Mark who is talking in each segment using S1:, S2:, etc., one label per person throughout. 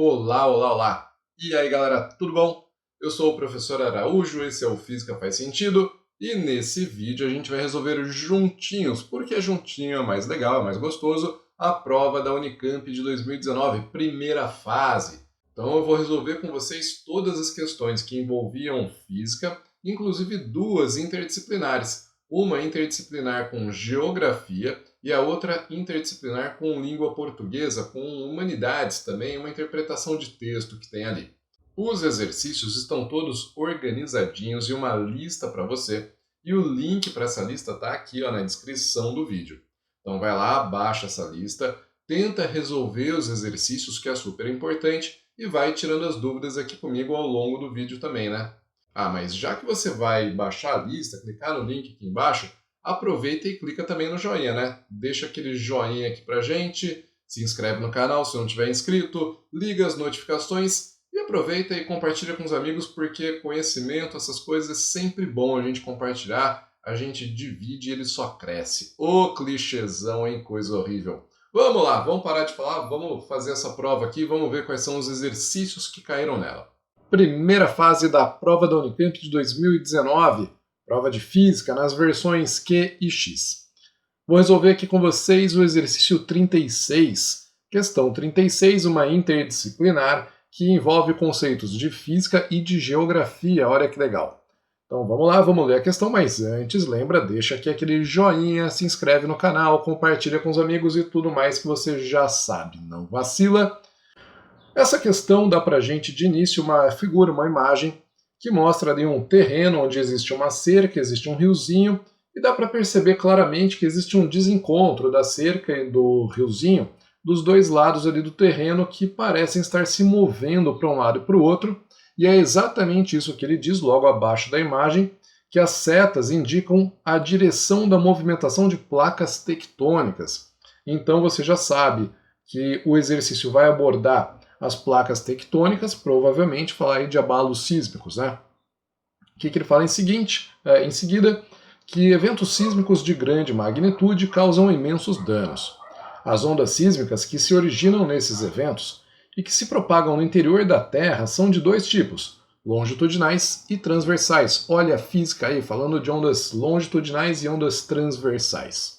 S1: Olá, olá, olá! E aí galera, tudo bom? Eu sou o professor Araújo, esse é o Física Faz Sentido, e nesse vídeo a gente vai resolver juntinhos, porque juntinho é mais legal, é mais gostoso, a prova da Unicamp de 2019, primeira fase. Então eu vou resolver com vocês todas as questões que envolviam física, inclusive duas interdisciplinares. Uma interdisciplinar com geografia e a outra interdisciplinar com língua portuguesa, com humanidades também, uma interpretação de texto que tem ali. Os exercícios estão todos organizadinhos e uma lista para você, e o link para essa lista está aqui ó, na descrição do vídeo. Então vai lá, baixa essa lista, tenta resolver os exercícios, que é super importante, e vai tirando as dúvidas aqui comigo ao longo do vídeo também, né? Ah, mas já que você vai baixar a lista, clicar no link aqui embaixo, aproveita e clica também no joinha, né? Deixa aquele joinha aqui pra gente, se inscreve no canal se não tiver inscrito, liga as notificações e aproveita e compartilha com os amigos, porque conhecimento, essas coisas, é sempre bom a gente compartilhar, a gente divide e ele só cresce. Ô clichêzão, hein? Coisa horrível. Vamos lá, vamos parar de falar, vamos fazer essa prova aqui, vamos ver quais são os exercícios que caíram nela. Primeira fase da prova da Unicamp de 2019, prova de física nas versões Q e X. Vou resolver aqui com vocês o exercício 36. Questão 36, uma interdisciplinar que envolve conceitos de física e de geografia. Olha que legal. Então vamos lá, vamos ler a questão, mas antes, lembra, deixa aqui aquele joinha, se inscreve no canal, compartilha com os amigos e tudo mais que você já sabe. Não vacila. Essa questão dá pra gente de início uma figura, uma imagem, que mostra ali um terreno onde existe uma cerca, existe um riozinho, e dá para perceber claramente que existe um desencontro da cerca e do riozinho, dos dois lados ali do terreno que parecem estar se movendo para um lado e para o outro, e é exatamente isso que ele diz logo abaixo da imagem, que as setas indicam a direção da movimentação de placas tectônicas. Então você já sabe que o exercício vai abordar as placas tectônicas, provavelmente falar aí de abalos sísmicos, né? O que ele fala em seguida? Que eventos sísmicos de grande magnitude causam imensos danos. As ondas sísmicas que se originam nesses eventos e que se propagam no interior da Terra são de dois tipos, longitudinais e transversais. Olha a física aí, falando de ondas longitudinais e ondas transversais.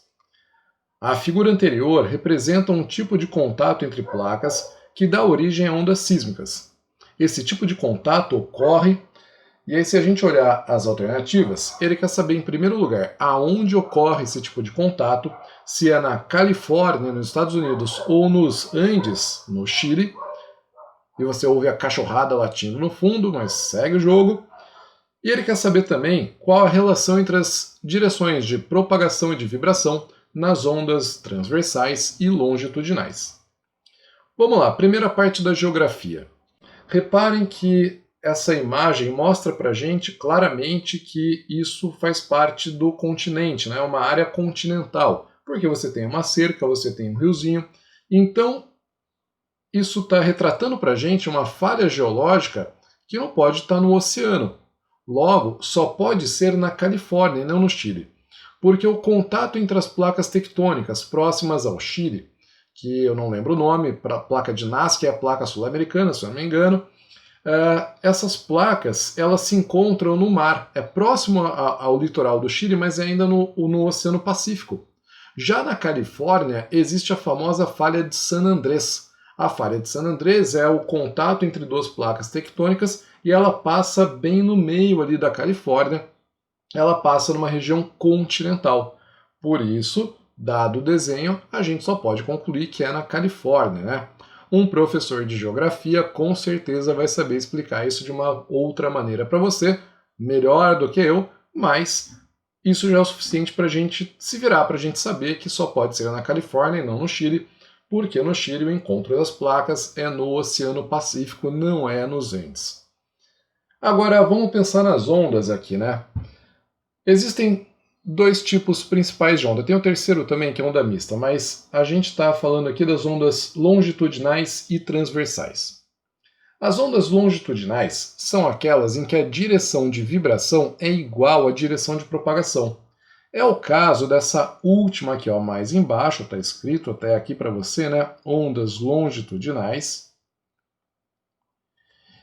S1: A figura anterior representa um tipo de contato entre placas que dá origem a ondas sísmicas. Esse tipo de contato ocorre, e aí se a gente olhar as alternativas, ele quer saber em primeiro lugar aonde ocorre esse tipo de contato, se é na Califórnia, nos Estados Unidos, ou nos Andes, no Chile, e você ouve a cachorrada latindo no fundo, mas segue o jogo. E ele quer saber também qual a relação entre as direções de propagação e de vibração nas ondas transversais e longitudinais. Vamos lá, primeira parte da geografia. Reparem que essa imagem mostra para a gente claramente que isso faz parte do continente, né? Uma área continental, porque você tem uma cerca, você tem um riozinho. Então, isso está retratando para a gente uma falha geológica que não pode estar no oceano. Logo, só pode ser na Califórnia e não no Chile, porque o contato entre as placas tectônicas próximas ao Chile, que eu não lembro o nome, placa de Nazca é a placa sul-americana, se eu não me engano, essas placas elas se encontram no mar, é próximo ao litoral do Chile, mas é ainda no Oceano Pacífico. Já na Califórnia existe a famosa falha de San Andrés. A falha de San Andrés é o contato entre duas placas tectônicas e ela passa bem no meio ali da Califórnia, ela passa numa região continental. Por isso, dado o desenho, a gente só pode concluir que é na Califórnia, né? Um professor de geografia com certeza vai saber explicar isso de uma outra maneira para você, melhor do que eu, mas isso já é o suficiente para a gente se virar, para a gente saber que só pode ser na Califórnia e não no Chile, porque no Chile o encontro das placas é no Oceano Pacífico, não é nos Andes. Agora vamos pensar nas ondas aqui, né? Existem dois tipos principais de onda. Tem o terceiro também, que é onda mista, mas a gente está falando aqui das ondas longitudinais e transversais. As ondas longitudinais são aquelas em que a direção de vibração é igual à direção de propagação. É o caso dessa última aqui, ó, mais embaixo, está escrito até aqui para você, né? Ondas longitudinais.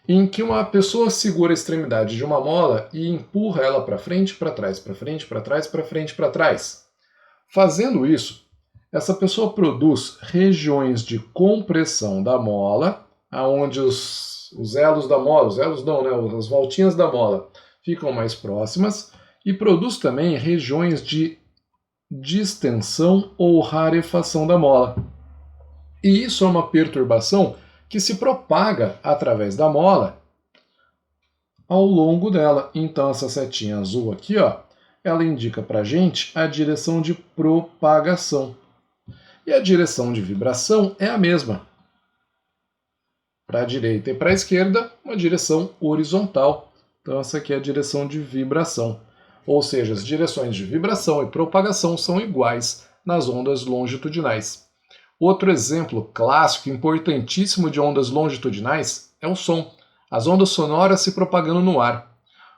S1: em que uma pessoa segura a extremidade de uma mola e empurra ela para frente, para trás, para frente, para trás, para frente, para trás. Fazendo isso, essa pessoa produz regiões de compressão da mola, aonde os elos da mola, os elos não, né, as voltinhas da mola ficam mais próximas, e produz também regiões de distensão ou rarefação da mola. E isso é uma perturbação que se propaga através da mola ao longo dela. Então essa setinha azul aqui, ó, ela indica para a gente a direção de propagação. E a direção de vibração é a mesma. Para a direita e para a esquerda, uma direção horizontal. Então essa aqui é a direção de vibração. Ou seja, as direções de vibração e propagação são iguais nas ondas longitudinais. Outro exemplo clássico, importantíssimo de ondas longitudinais é o som. As ondas sonoras se propagando no ar.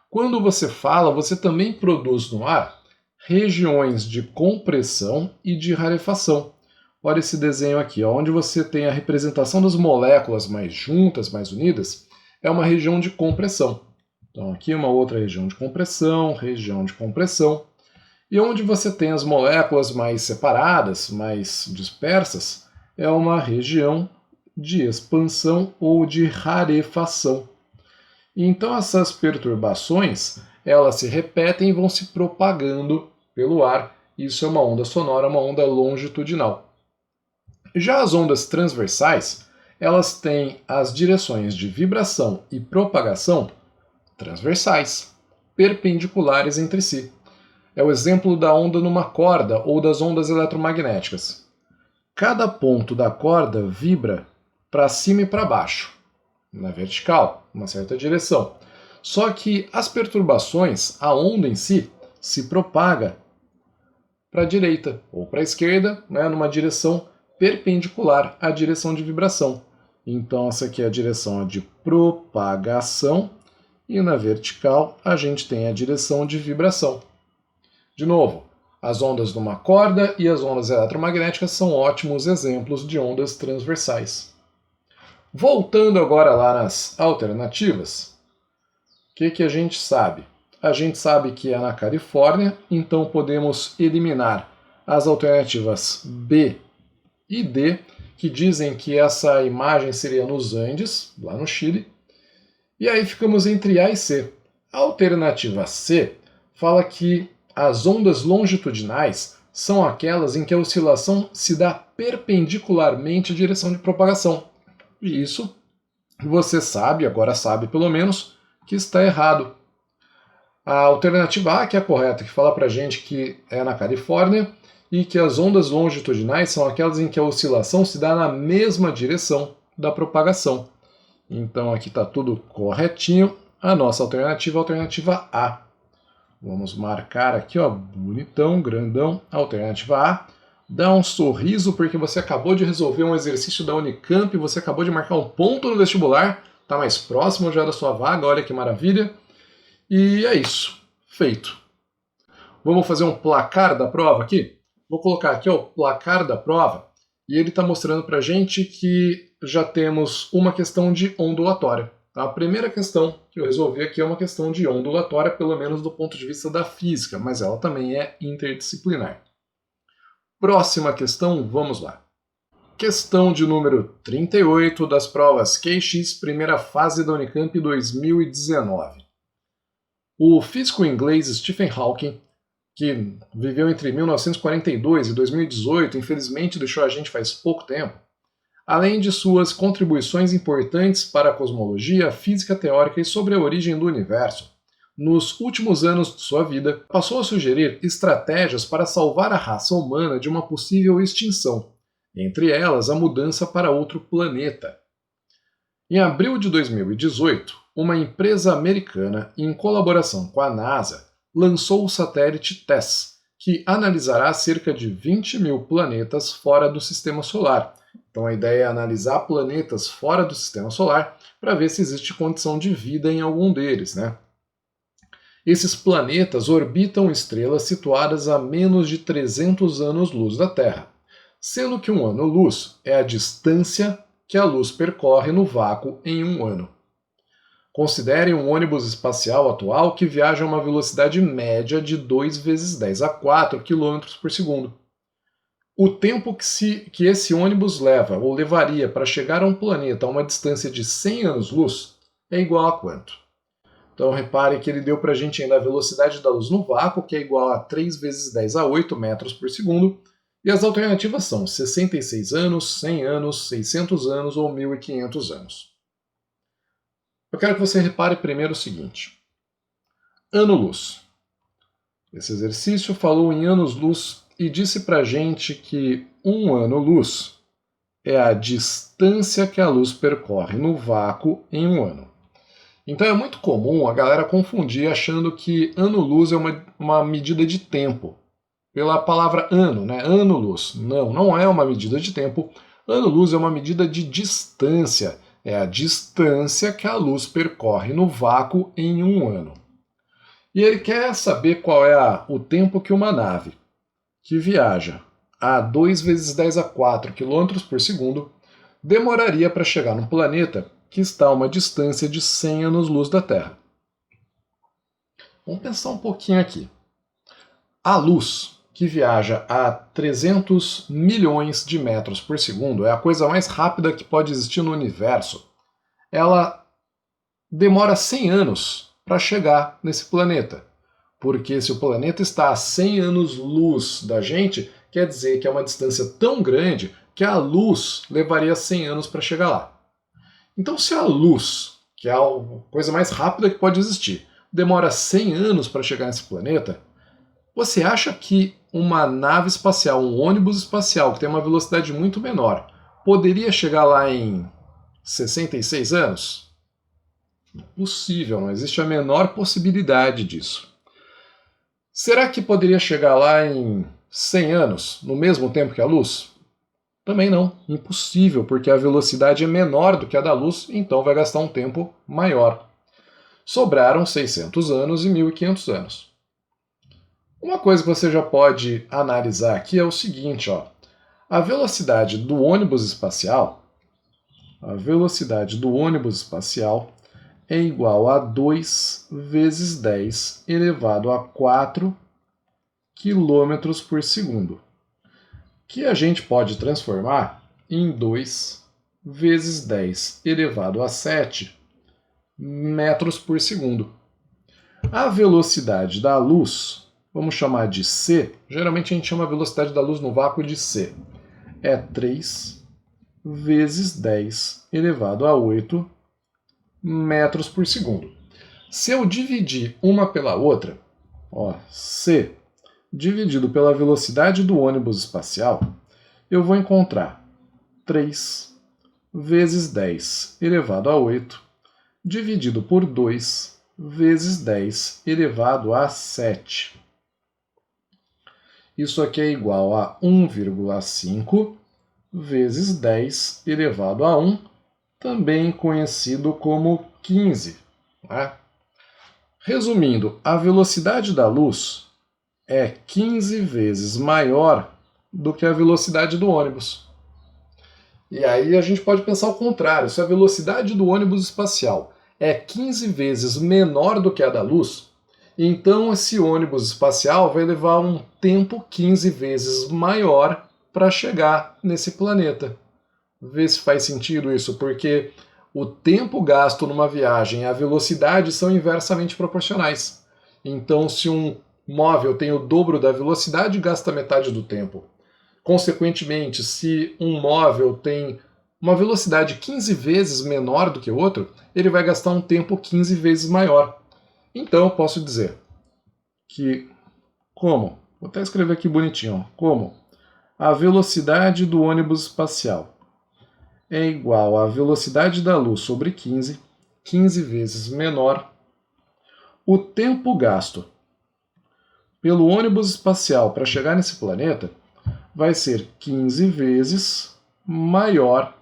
S1: Quando você fala, você também produz no ar regiões de compressão e de rarefação. Olha esse desenho aqui, ó, onde você tem a representação das moléculas mais juntas, mais unidas, é uma região de compressão. Então aqui uma outra região de compressão. E onde você tem as moléculas mais separadas, mais dispersas, é uma região de expansão ou de rarefação. Então essas perturbações, elas se repetem e vão se propagando pelo ar. Isso é uma onda sonora, uma onda longitudinal. Já as ondas transversais, elas têm as direções de vibração e propagação transversais, perpendiculares entre si. É o exemplo da onda numa corda ou das ondas eletromagnéticas. Cada ponto da corda vibra para cima e para baixo, na vertical, uma certa direção. Só que as perturbações, a onda em si, se propaga para a direita ou para a esquerda, né, numa direção perpendicular à direção de vibração. Então essa aqui é a direção de propagação e na vertical a gente tem a direção de vibração. De novo, as ondas numa corda e as ondas eletromagnéticas são ótimos exemplos de ondas transversais. Voltando agora lá nas alternativas, o que a gente sabe? A gente sabe que é na Califórnia, então podemos eliminar as alternativas B e D, que dizem que essa imagem seria nos Andes, lá no Chile, e aí ficamos entre A e C. A alternativa C fala que as ondas longitudinais são aquelas em que a oscilação se dá perpendicularmente à direção de propagação. E isso você sabe, agora sabe pelo menos, que está errado. A alternativa A, que é a correta, que fala pra gente que é na Califórnia, e que as ondas longitudinais são aquelas em que a oscilação se dá na mesma direção da propagação. Então aqui está tudo corretinho. A nossa alternativa é a alternativa A. Vamos marcar aqui, ó, bonitão, grandão, alternativa A. Dá um sorriso porque você acabou de resolver um exercício da Unicamp, você acabou de marcar um ponto no vestibular, está mais próximo já da sua vaga, olha que maravilha. E é isso, feito. Vamos fazer um placar da prova aqui? Vou colocar aqui ó, o placar da prova e ele está mostrando para a gente que já temos uma questão de ondulatória. A primeira questão que eu resolvi aqui é uma questão de ondulatória, pelo menos do ponto de vista da física, mas ela também é interdisciplinar. Próxima questão, vamos lá. Questão de número 38 das provas QX, primeira fase da Unicamp 2019. O físico inglês Stephen Hawking, que viveu entre 1942 e 2018, infelizmente deixou a gente faz pouco tempo, além de suas contribuições importantes para a cosmologia, a física teórica e sobre a origem do universo, nos últimos anos de sua vida, passou a sugerir estratégias para salvar a raça humana de uma possível extinção, entre elas a mudança para outro planeta. Em abril de 2018, uma empresa americana, em colaboração com a NASA, lançou o satélite TESS, que analisará cerca de 20 mil planetas fora do Sistema Solar. Então a ideia é analisar planetas fora do Sistema Solar para ver se existe condição de vida em algum deles, né? Esses planetas orbitam estrelas situadas a menos de 300 anos-luz da Terra, sendo que um ano-luz é a distância que a luz percorre no vácuo em um ano. Considere um ônibus espacial atual que viaja a uma velocidade média de 2 vezes 10 a 4 km por segundo. O tempo que esse ônibus leva ou levaria para chegar a um planeta a uma distância de 100 anos-luz é igual a quanto? Então repare que ele deu para a gente ainda a velocidade da luz no vácuo, que é igual a 3 vezes 10 a 8 metros por segundo, e as alternativas são 66 anos, 100 anos, 600 anos ou 1500 anos. Eu quero que você repare primeiro o seguinte. Ano-luz. Esse exercício falou em anos-luz e disse para a gente que um ano-luz é a distância que a luz percorre no vácuo em um ano. Então é muito comum a galera confundir achando que ano-luz é uma medida de tempo. Pela palavra ano, né? Ano-luz. Não, não é uma medida de tempo. Ano-luz é uma medida de distância. É a distância que a luz percorre no vácuo em um ano. E ele quer saber qual é o tempo que uma nave que viaja a 2 vezes 10 a 4 km por segundo demoraria para chegar num planeta que está a uma distância de 100 anos-luz da Terra. Vamos pensar um pouquinho aqui. A luz, que viaja a 300 milhões de metros por segundo, é a coisa mais rápida que pode existir no universo. Ela demora 100 anos para chegar nesse planeta. Porque se o planeta está a 100 anos-luz da gente, quer dizer que é uma distância tão grande que a luz levaria 100 anos para chegar lá. Então, se a luz, que é a coisa mais rápida que pode existir, demora 100 anos para chegar nesse planeta, você acha que uma nave espacial, um ônibus espacial que tem uma velocidade muito menor, poderia chegar lá em 66 anos? Impossível, não existe a menor possibilidade disso. Será que poderia chegar lá em 100 anos, no mesmo tempo que a luz? Também não, impossível, porque a velocidade é menor do que a da luz, então vai gastar um tempo maior. Sobraram 600 anos e 1500 anos. Uma coisa que você já pode analisar aqui é o seguinte, ó. A velocidade do ônibus espacial, é igual a 2 vezes 10 elevado a 4 km por segundo, que a gente pode transformar em 2 vezes 10 elevado a 7 metros por segundo. A velocidade da luz, vamos chamar de c, geralmente a gente chama a velocidade da luz no vácuo de c, é 3 vezes 10 elevado a 8 metros por segundo. Se eu dividir uma pela outra, ó, c dividido pela velocidade do ônibus espacial, eu vou encontrar 3 vezes 10 elevado a 8 dividido por 2 vezes 10 elevado a 7. Isso aqui é igual a 1,5 vezes 10 elevado a 1, também conhecido como 15. Né? Resumindo, a velocidade da luz é 15 vezes maior do que a velocidade do ônibus. E aí a gente pode pensar o contrário. Se a velocidade do ônibus espacial é 15 vezes menor do que a da luz, então esse ônibus espacial vai levar um tempo 15 vezes maior para chegar nesse planeta. Vê se faz sentido isso, porque o tempo gasto numa viagem e a velocidade são inversamente proporcionais. Então, se um móvel tem o dobro da velocidade, gasta metade do tempo. Consequentemente, se um móvel tem uma velocidade 15 vezes menor do que o outro, ele vai gastar um tempo 15 vezes maior. Então, eu posso dizer que, como? Vou até escrever aqui bonitinho. Como a velocidade do ônibus espacial é igual à velocidade da luz sobre 15, 15 vezes menor, o tempo gasto pelo ônibus espacial para chegar nesse planeta vai ser 15 vezes maior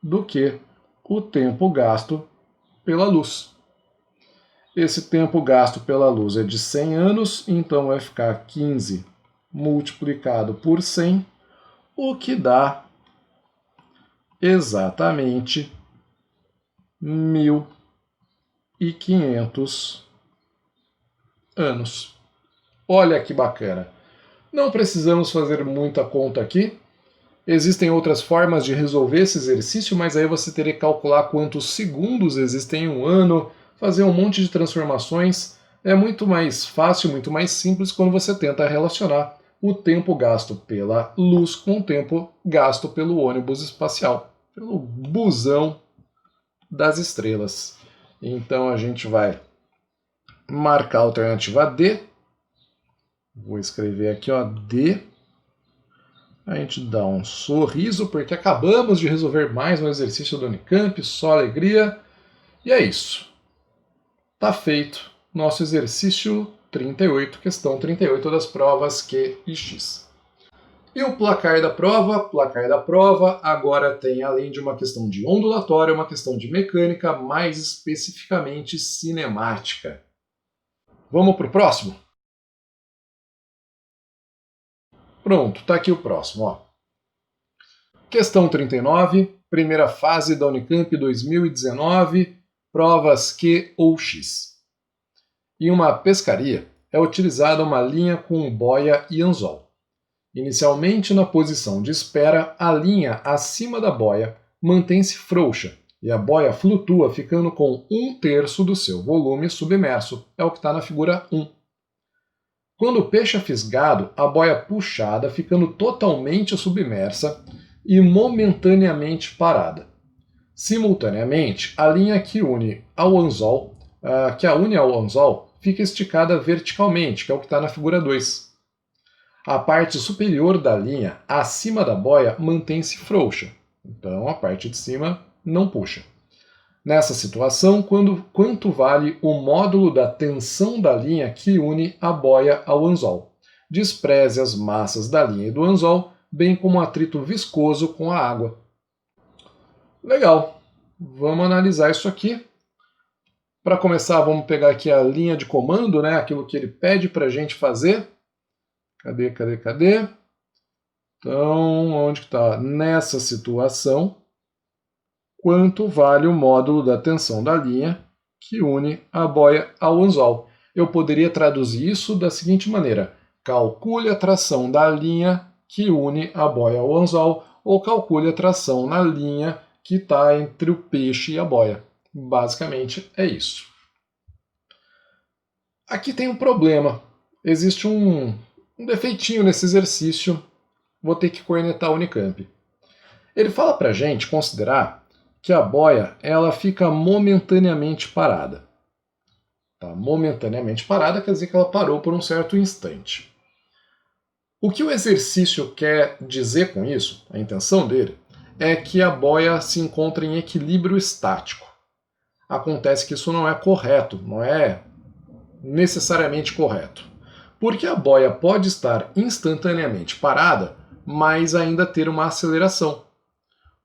S1: do que o tempo gasto pela luz. Esse tempo gasto pela luz é de 100 anos, então vai ficar 15 multiplicado por 100, o que dá exatamente 1000 1.500 anos. Olha que bacana. Não precisamos fazer muita conta aqui. Existem outras formas de resolver esse exercício, mas aí você teria que calcular quantos segundos existem em um ano, fazer um monte de transformações. É muito mais fácil, muito mais simples quando você tenta relacionar o tempo gasto pela luz com o tempo gasto pelo ônibus espacial, pelo busão das estrelas. Então a gente vai marcar a alternativa D. Vou escrever aqui, ó, D. A gente dá um sorriso, porque acabamos de resolver mais um exercício do Unicamp, só alegria. E é isso. Tá feito nosso exercício 38, questão 38 das provas Q e X. E o placar da prova agora tem, além de uma questão de ondulatória, uma questão de mecânica, mais especificamente cinemática. Vamos para o próximo? Pronto, tá aqui o próximo, ó. Questão 39, primeira fase da Unicamp 2019, provas Q ou X. Em uma pescaria, é utilizada uma linha com boia e anzol. Inicialmente na posição de espera, a linha acima da boia mantém-se frouxa e a boia flutua ficando com 1/3 do seu volume submerso, é o que está na figura 1. Quando o peixe é fisgado, a boia puxada ficando totalmente submersa e momentaneamente parada. Simultaneamente, a linha que une ao anzol, fica esticada verticalmente, que é o que está na figura 2. A parte superior da linha, acima da boia, mantém-se frouxa, então a parte de cima não puxa. Nessa situação, quanto vale o módulo da tensão da linha que une a boia ao anzol? Despreze as massas da linha e do anzol, bem como o atrito viscoso com a água. Legal, vamos analisar isso aqui. Para começar, vamos pegar aqui a linha de comando, né? Aquilo que ele pede para a gente fazer. Cadê? Então, onde que está? Nessa situação, quanto vale o módulo da tensão da linha que une a boia ao anzol? Eu poderia traduzir isso da seguinte maneira: calcule a tração da linha que une a boia ao anzol, ou calcule a tração na linha que está entre o peixe e a boia. Basicamente é isso. Aqui tem um problema. Existe um defeitinho nesse exercício. Vou ter que cornetar a Unicamp. Ele fala para a gente considerar que a boia ela fica momentaneamente parada. Tá? Momentaneamente parada quer dizer que ela parou por um certo instante. O que o exercício quer dizer com isso, a intenção dele, é que a boia se encontra em equilíbrio estático. Acontece que isso não é correto, não é necessariamente correto. Porque a boia pode estar instantaneamente parada, mas ainda ter uma aceleração.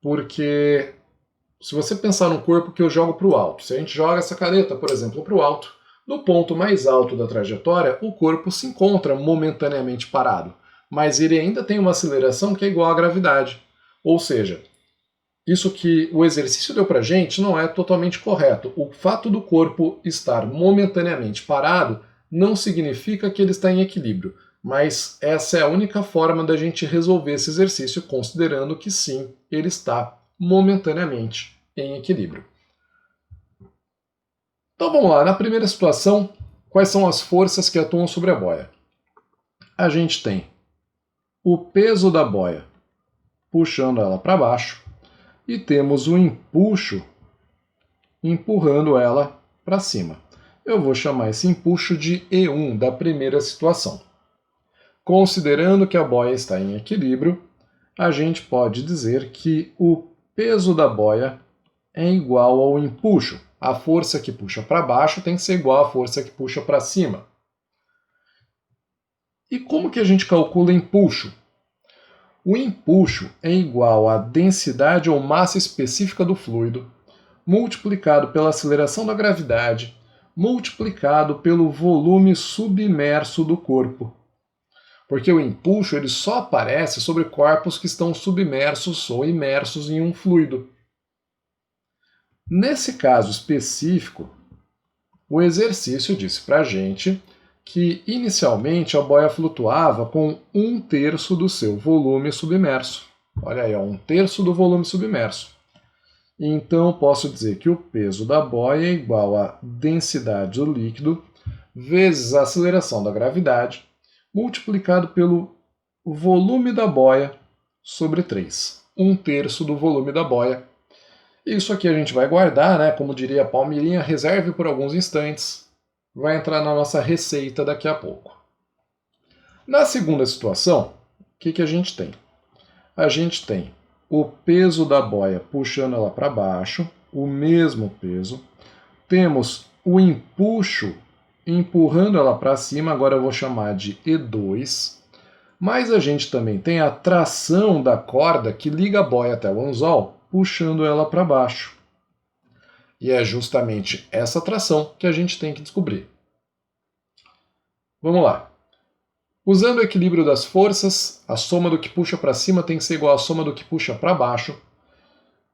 S1: Porque se você pensar num corpo que eu jogo para o alto, se a gente joga essa caneta, por exemplo, para o alto, no ponto mais alto da trajetória, o corpo se encontra momentaneamente parado, mas ele ainda tem uma aceleração que é igual à gravidade. Ou seja, isso que o exercício deu para a gente não é totalmente correto. O fato do corpo estar momentaneamente parado não significa que ele está em equilíbrio, mas essa é a única forma da gente resolver esse exercício, considerando que sim, ele está momentaneamente em equilíbrio. Então vamos lá, na primeira situação, quais são as forças que atuam sobre a boia? A gente tem o peso da boia puxando ela para baixo e temos o empuxo empurrando ela para cima. Eu vou chamar esse empuxo de E1 da primeira situação. Considerando que a boia está em equilíbrio, a gente pode dizer que o peso da boia é igual ao empuxo. A força que puxa para baixo tem que ser igual à força que puxa para cima. E como que a gente calcula empuxo? O empuxo é igual à densidade ou massa específica do fluido, multiplicado pela aceleração da gravidade, multiplicado pelo volume submerso do corpo. Porque o empuxo ele só aparece sobre corpos que estão submersos ou imersos em um fluido. Nesse caso específico, O exercício disse para a gente que inicialmente a boia flutuava com 1/3 do seu volume submerso. Olha aí, 1/3 do volume submerso. Então posso dizer que o peso da boia é igual à densidade do líquido vezes a aceleração da gravidade, multiplicado pelo volume da boia sobre 3. 1/3 do volume da boia. Isso aqui a gente vai guardar, né? Como diria a Palmeirinha, reserve por alguns instantes. Vai entrar na nossa receita daqui a pouco. Na segunda situação, o que a gente tem? A gente tem o peso da boia puxando ela para baixo, o mesmo peso. Temos o empuxo empurrando ela para cima, agora eu vou chamar de E2. Mas a gente também tem a tração da corda que liga a boia até o anzol, puxando ela para baixo. E é justamente essa tração que a gente tem que descobrir. Vamos lá. Usando o equilíbrio das forças, a soma do que puxa para cima tem que ser igual à soma do que puxa para baixo.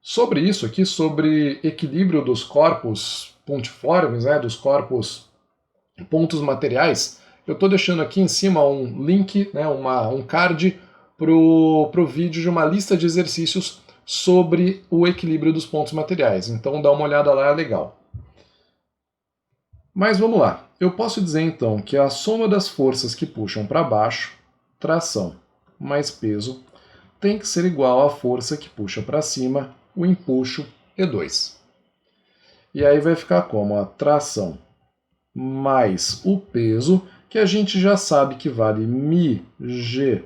S1: Sobre isso aqui, sobre equilíbrio dos corpos pontiformes, né, dos corpos pontos materiais, eu estou deixando aqui em cima um link, né, um card para o vídeo de uma lista de exercícios sobre o equilíbrio dos pontos materiais. Então dá uma olhada lá, é legal. Mas vamos lá. Eu posso dizer então que a soma das forças que puxam para baixo, tração mais peso, tem que ser igual à força que puxa para cima, o empuxo E2. E aí vai ficar como a tração mais o peso, que a gente já sabe que vale μg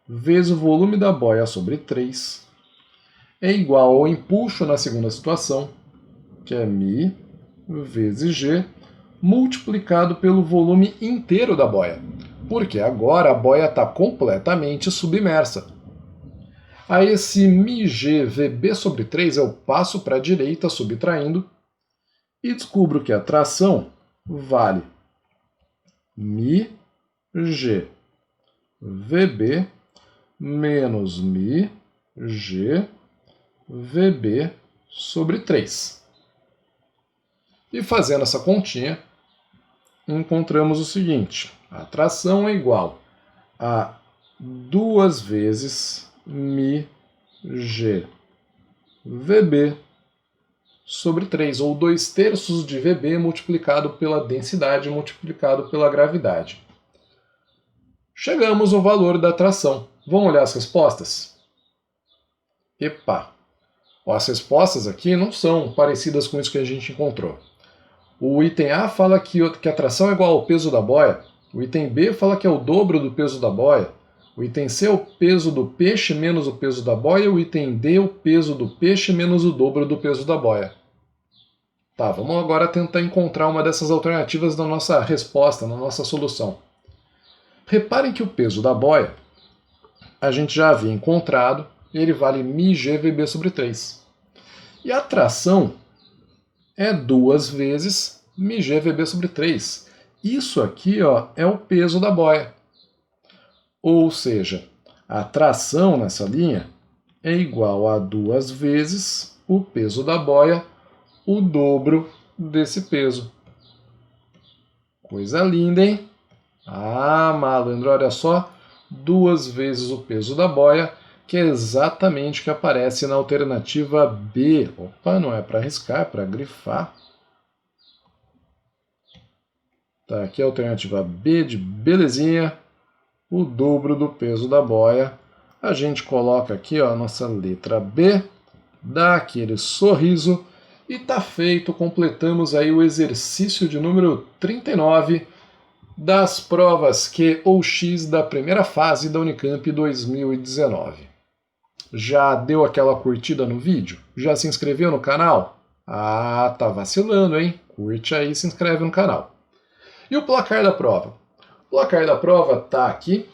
S1: vezes o volume da boia sobre 3, é igual ao empuxo na segunda situação, que é μ vezes g, multiplicado pelo volume inteiro da boia, porque agora a boia está completamente submersa. A esse μg VB sobre 3 eu passo para a direita subtraindo e descubro que a tração vale μg VB menos μg VB sobre 3. E fazendo essa continha, encontramos o seguinte: a tração é igual a 2 vezes μg VB sobre 3, ou 2/3 de VB multiplicado pela densidade multiplicado pela gravidade. Chegamos ao valor da tração. Vamos olhar as respostas? Epa! As respostas aqui não são parecidas com isso que a gente encontrou. O item A fala que a tração é igual ao peso da boia. O item B fala que é o dobro do peso da boia. O item C é o peso do peixe menos o peso da boia. O item D é o peso do peixe menos o dobro do peso da boia. Tá, vamos agora tentar encontrar uma dessas alternativas na nossa resposta, na nossa solução. Reparem que o peso da boia a gente já havia encontrado e ele vale μg VB sobre 3. E a tração é 2 vezes μg VB sobre 3. Isso aqui é o peso da boia. Ou seja, a tração nessa linha é igual a 2 vezes o peso da boia, o dobro desse peso. Coisa linda, hein? Ah, malandro, olha só, 2 vezes o peso da boia, que é exatamente o que aparece na alternativa B. Opa, não é para riscar, é para grifar. Tá, aqui a alternativa B de belezinha, o dobro do peso da boia. A gente coloca aqui a nossa letra B, dá aquele sorriso e tá feito. Completamos aí o exercício de número 39 das provas Q ou X da primeira fase da Unicamp 2019. Já deu aquela curtida no vídeo? Já se inscreveu no canal? Ah, tá vacilando, hein? Curte aí e se inscreve no canal. E o placar da prova? O placar da prova tá aqui.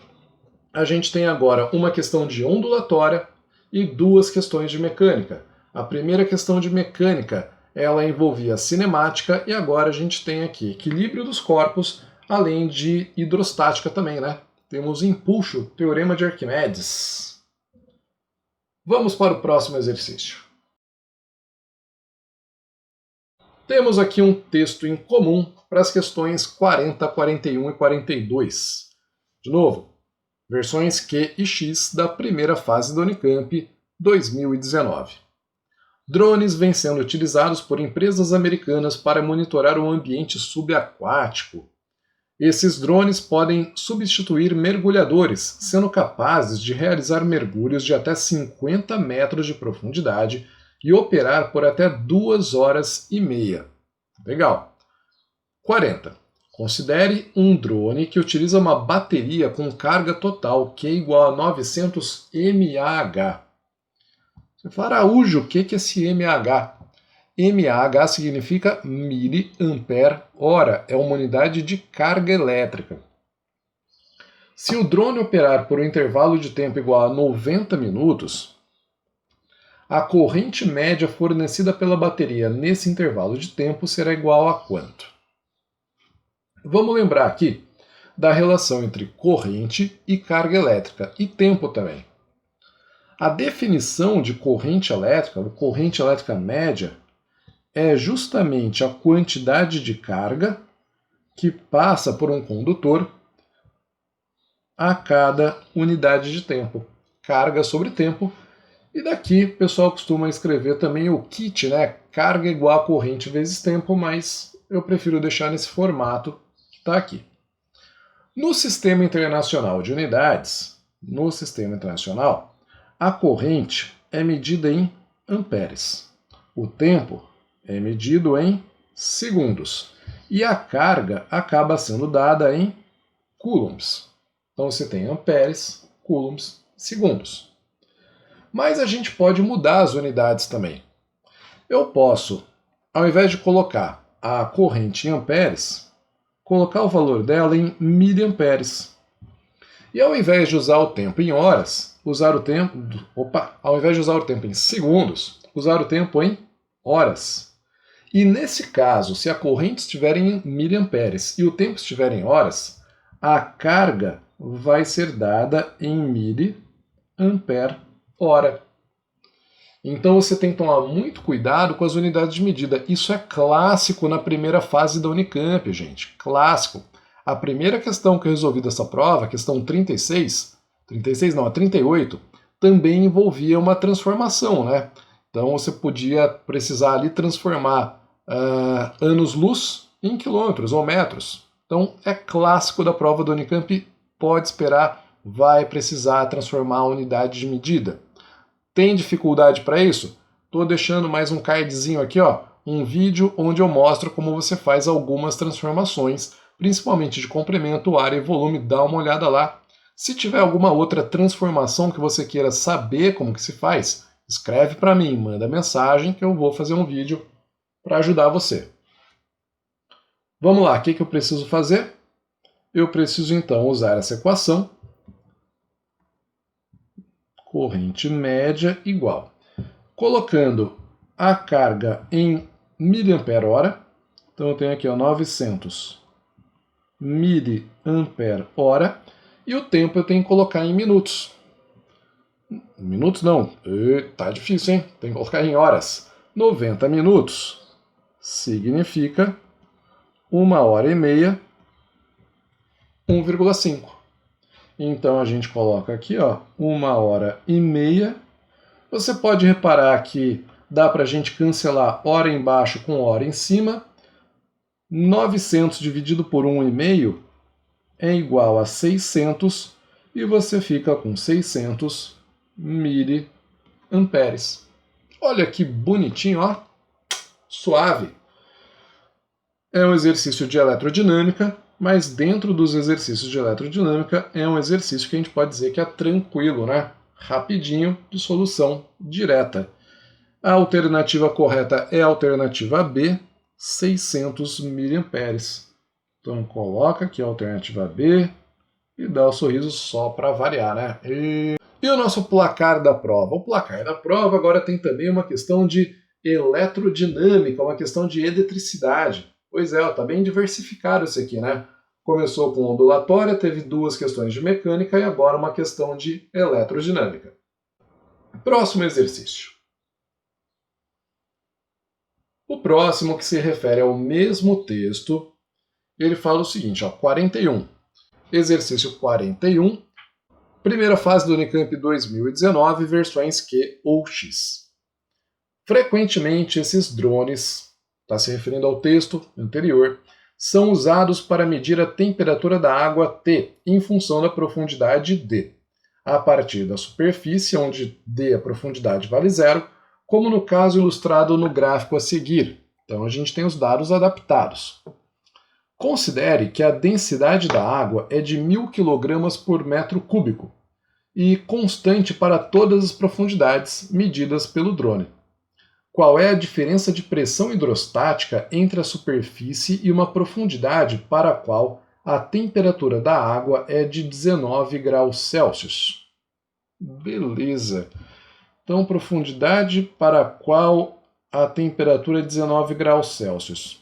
S1: A gente tem agora uma questão de ondulatória e 2 questões de mecânica. A primeira questão de mecânica, ela envolvia cinemática, e agora a gente tem aqui equilíbrio dos corpos, além de hidrostática também, né? Temos empuxo, teorema de Arquimedes. Vamos para o próximo exercício. Temos aqui um texto em comum para as questões 40, 41 e 42. De novo, versões Q e X da primeira fase da Unicamp 2019. Drones vêm sendo utilizados por empresas americanas para monitorar o ambiente subaquático. Esses drones podem substituir mergulhadores, sendo capazes de realizar mergulhos de até 50 metros de profundidade e operar por até 2 horas e meia. Legal. 40. Considere um drone que utiliza uma bateria com carga total que é igual a 900 mAh. Você fala, Araújo, o que é esse mAh? mAh significa miliampere-hora, é uma unidade de carga elétrica. Se o drone operar por um intervalo de tempo igual a 90 minutos, a corrente média fornecida pela bateria nesse intervalo de tempo será igual a quanto? Vamos lembrar aqui da relação entre corrente e carga elétrica, e tempo também. A definição de corrente elétrica, ou corrente elétrica média, é justamente a quantidade de carga que passa por um condutor a cada unidade de tempo. Carga sobre tempo. E daqui o pessoal costuma escrever também o kit, né? Carga igual a corrente vezes tempo, mas eu prefiro deixar nesse formato que está aqui. No Sistema Internacional de Unidades, a corrente é medida em amperes. O tempo é medido em segundos. E a carga acaba sendo dada em coulombs. Então você tem amperes, coulombs, segundos. Mas a gente pode mudar as unidades também. Eu posso, ao invés de colocar a corrente em amperes, colocar o valor dela em miliamperes. E ao invés de usar o tempo em horas, ao invés de usar o tempo em segundos, usar o tempo em horas. E nesse caso, se a corrente estiver em miliamperes e o tempo estiver em horas, a carga vai ser dada em miliampere-hora. Então você tem que tomar muito cuidado com as unidades de medida. Isso é clássico na primeira fase da Unicamp, gente. Clássico. A primeira questão que eu resolvi dessa prova, a questão 38, também envolvia uma transformação, né? Então você podia precisar ali transformar anos-luz em quilômetros ou metros. Então é clássico da prova da Unicamp, pode esperar, vai precisar transformar a unidade de medida. Tem dificuldade para isso? Estou deixando mais um cardzinho aqui, ó, um vídeo onde eu mostro como você faz algumas transformações, principalmente de comprimento, área e volume, dá uma olhada lá. Se tiver alguma outra transformação que você queira saber como que se faz, escreve para mim, manda mensagem que eu vou fazer um vídeo para ajudar você. Vamos lá, o que eu preciso fazer? Eu preciso então usar essa equação. Corrente média igual. Colocando a carga em miliampere-hora, então eu tenho aqui 900 miliampere-hora, e o tempo eu tenho que colocar em minutos. Minutos não, tá difícil, hein? Tem que colocar em horas. 90 minutos significa 1 hora e meia, 1,5. Então a gente coloca aqui, ó, 1 hora e meia. Você pode reparar que dá para a gente cancelar hora embaixo com hora em cima. 900 dividido por 1,5 é igual a 600 e você fica com 600 miliamperes. Olha que bonitinho, ó. Suave. É um exercício de eletrodinâmica, mas dentro dos exercícios de eletrodinâmica é um exercício que a gente pode dizer que é tranquilo, né? Rapidinho, de solução direta. A alternativa correta é a alternativa B, 600 miliamperes. Então coloca aqui a alternativa B e dá o sorriso só para variar, né? E o nosso placar da prova? O placar da prova agora tem também uma questão de eletrodinâmica, uma questão de eletricidade. Pois é, está bem diversificado esse aqui, né? Começou com ondulatória, teve 2 questões de mecânica e agora uma questão de eletrodinâmica. Próximo exercício. O próximo, que se refere ao mesmo texto, ele fala o seguinte, ó, 41. Exercício 41, primeira fase do Unicamp 2019, versões Q ou X. Frequentemente, esses drones, está se referindo ao texto anterior, são usados para medir a temperatura da água T em função da profundidade D, a partir da superfície, onde D, a profundidade, vale zero, como no caso ilustrado no gráfico a seguir. Então a gente tem os dados adaptados. Considere que a densidade da água é de 1000 kg por metro cúbico e constante para todas as profundidades medidas pelo drone. Qual é a diferença de pressão hidrostática entre a superfície e uma profundidade para a qual a temperatura da água é de 19 graus Celsius? Beleza. Então, profundidade para a qual a temperatura é 19 graus Celsius.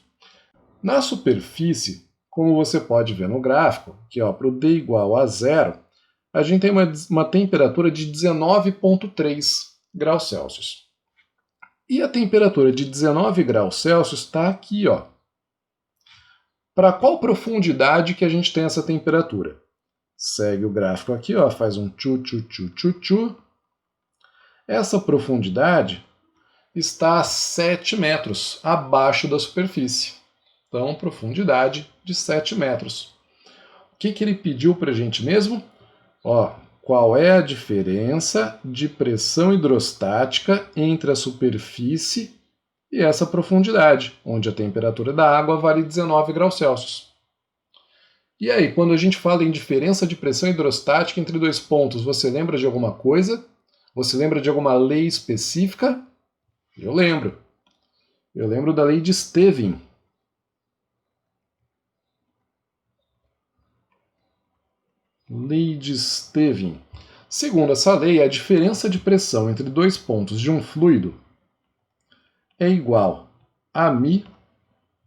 S1: Na superfície, como você pode ver no gráfico, que para o D igual a zero, a gente tem uma temperatura de 19,3 graus Celsius. E a temperatura de 19 graus Celsius está aqui, ó. Para qual profundidade que a gente tem essa temperatura? Segue o gráfico aqui, ó, faz um tchu. Essa profundidade está a 7 metros abaixo da superfície. Então, profundidade de 7 metros. O que ele pediu para a gente mesmo? Ó, qual é a diferença de pressão hidrostática entre a superfície e essa profundidade, onde a temperatura da água vale 19 graus Celsius. E aí, quando a gente fala em diferença de pressão hidrostática entre dois pontos, você lembra de alguma coisa? Você lembra de alguma lei específica? Eu lembro. Eu lembro da lei de Stevin. Lei de Stevin. Segundo essa lei, a diferença de pressão entre dois pontos de um fluido é igual a μ.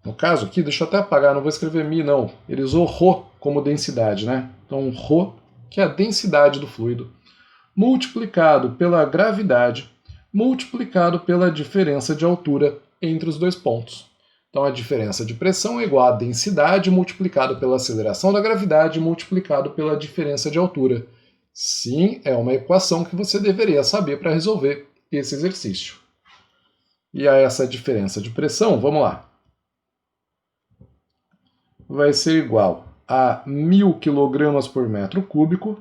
S1: No caso aqui, deixa eu até apagar, não vou escrever μ não. Ele usou ρ como densidade, né? Então ρ, que é a densidade do fluido, multiplicado pela gravidade, multiplicado pela diferença de altura entre os dois pontos. Então a diferença de pressão é igual a densidade multiplicado pela aceleração da gravidade multiplicado pela diferença de altura. Sim, é uma equação que você deveria saber para resolver esse exercício. E a essa diferença de pressão, vamos lá. Vai ser igual a 1000 kg por metro cúbico.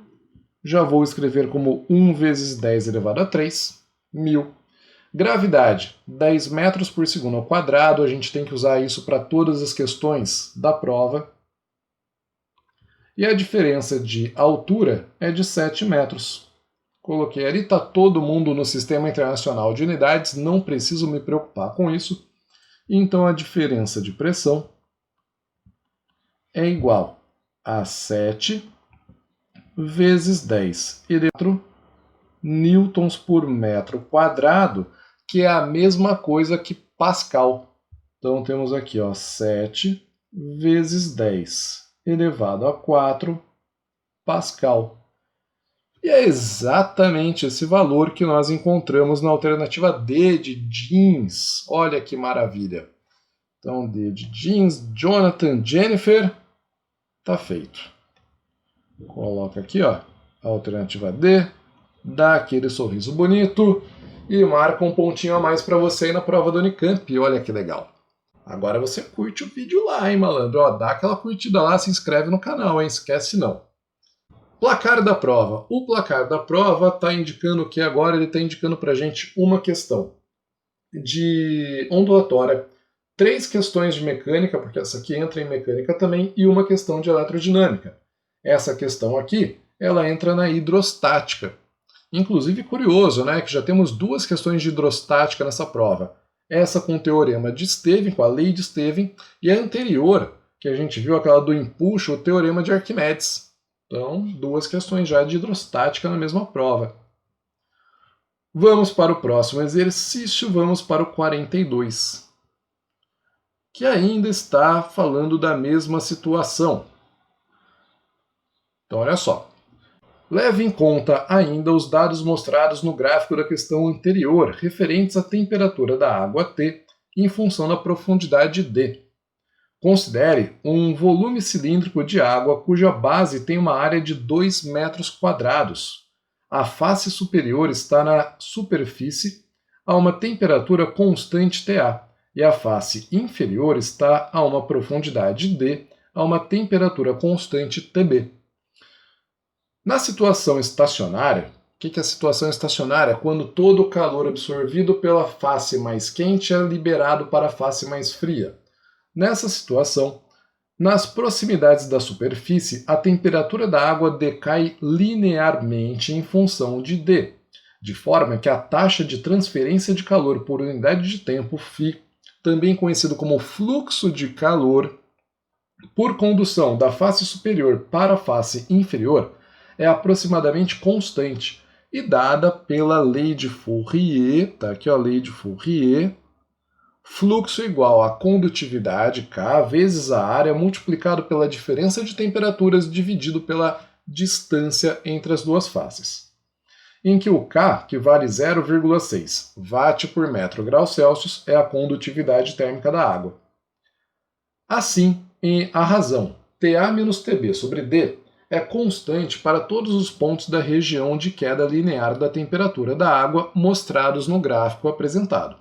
S1: Já vou escrever como 1 vezes 10 elevado a 3, 1000. Gravidade, 10 metros por segundo ao quadrado, a gente tem que usar isso para todas as questões da prova. E a diferença de altura é de 7 metros. Coloquei ali, está todo mundo no Sistema Internacional de Unidades, não preciso me preocupar com isso. Então a diferença de pressão é igual a 7 vezes 10 newtons por metro quadrado, que é a mesma coisa que Pascal. Então temos aqui, ó, 7 vezes 10 elevado a 4 Pascal. E é exatamente esse valor que nós encontramos na alternativa D de Jeans. Olha que maravilha. Então D de Jeans, Jonathan, Jennifer, tá feito. Coloca aqui, ó, a alternativa D, dá aquele sorriso bonito e marca um pontinho a mais para você aí na prova do Unicamp. Olha que legal. Agora você curte o vídeo lá, hein, malandro? Ó, dá aquela curtida lá, se inscreve no canal, hein? Esquece não. Placar da prova. O placar da prova está indicando que agora ele está indicando para a gente uma questão de ondulatória, 3 questões de mecânica, porque essa aqui entra em mecânica também, e uma questão de eletrodinâmica. Essa questão aqui, ela entra na hidrostática. Inclusive, curioso, né, que já temos 2 questões de hidrostática nessa prova. Essa com o teorema de Stevin, com a lei de Stevin, e a anterior, que a gente viu, aquela do empuxo, o teorema de Arquimedes. Então, 2 questões já de hidrostática na mesma prova. Vamos para o próximo exercício, vamos para o 42, que ainda está falando da mesma situação. Então, olha só. Leve em conta ainda os dados mostrados no gráfico da questão anterior, referentes à temperatura da água T em função da profundidade d. Considere um volume cilíndrico de água cuja base tem uma área de 2 metros quadrados. A face superior está na superfície a uma temperatura constante TA e a face inferior está a uma profundidade d a uma temperatura constante TB. Na situação estacionária, o que é a situação estacionária? Quando todo o calor absorvido pela face mais quente é liberado para a face mais fria. Nessa situação, nas proximidades da superfície, a temperatura da água decai linearmente em função de d, de forma que a taxa de transferência de calor por unidade de tempo, φ, também conhecido como fluxo de calor por condução da face superior para a face inferior, é aproximadamente constante e dada pela lei de Fourier, tá aqui ó, a lei de Fourier, fluxo igual a condutividade, K, vezes a área, multiplicado pela diferença de temperaturas, dividido pela distância entre as duas faces. Em que o K, que vale 0,6 watt por metro grau Celsius, é a condutividade térmica da água. Assim, a razão TA menos TB sobre D é constante para todos os pontos da região de queda linear da temperatura da água mostrados no gráfico apresentado.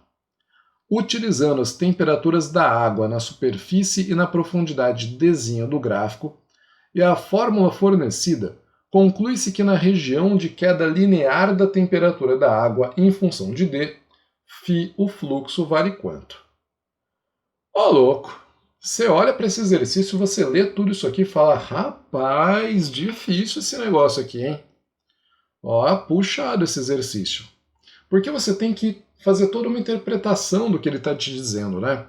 S1: Utilizando as temperaturas da água na superfície e na profundidade Dzinha do gráfico, e a fórmula fornecida, conclui-se que na região de queda linear da temperatura da água em função de D, φ o fluxo vale quanto? Ô louco! Você olha para esse exercício, você lê tudo isso aqui e fala, rapaz, difícil esse negócio aqui, hein? Ó, puxado esse exercício. Porque você tem que fazer toda uma interpretação do que ele está te dizendo, né?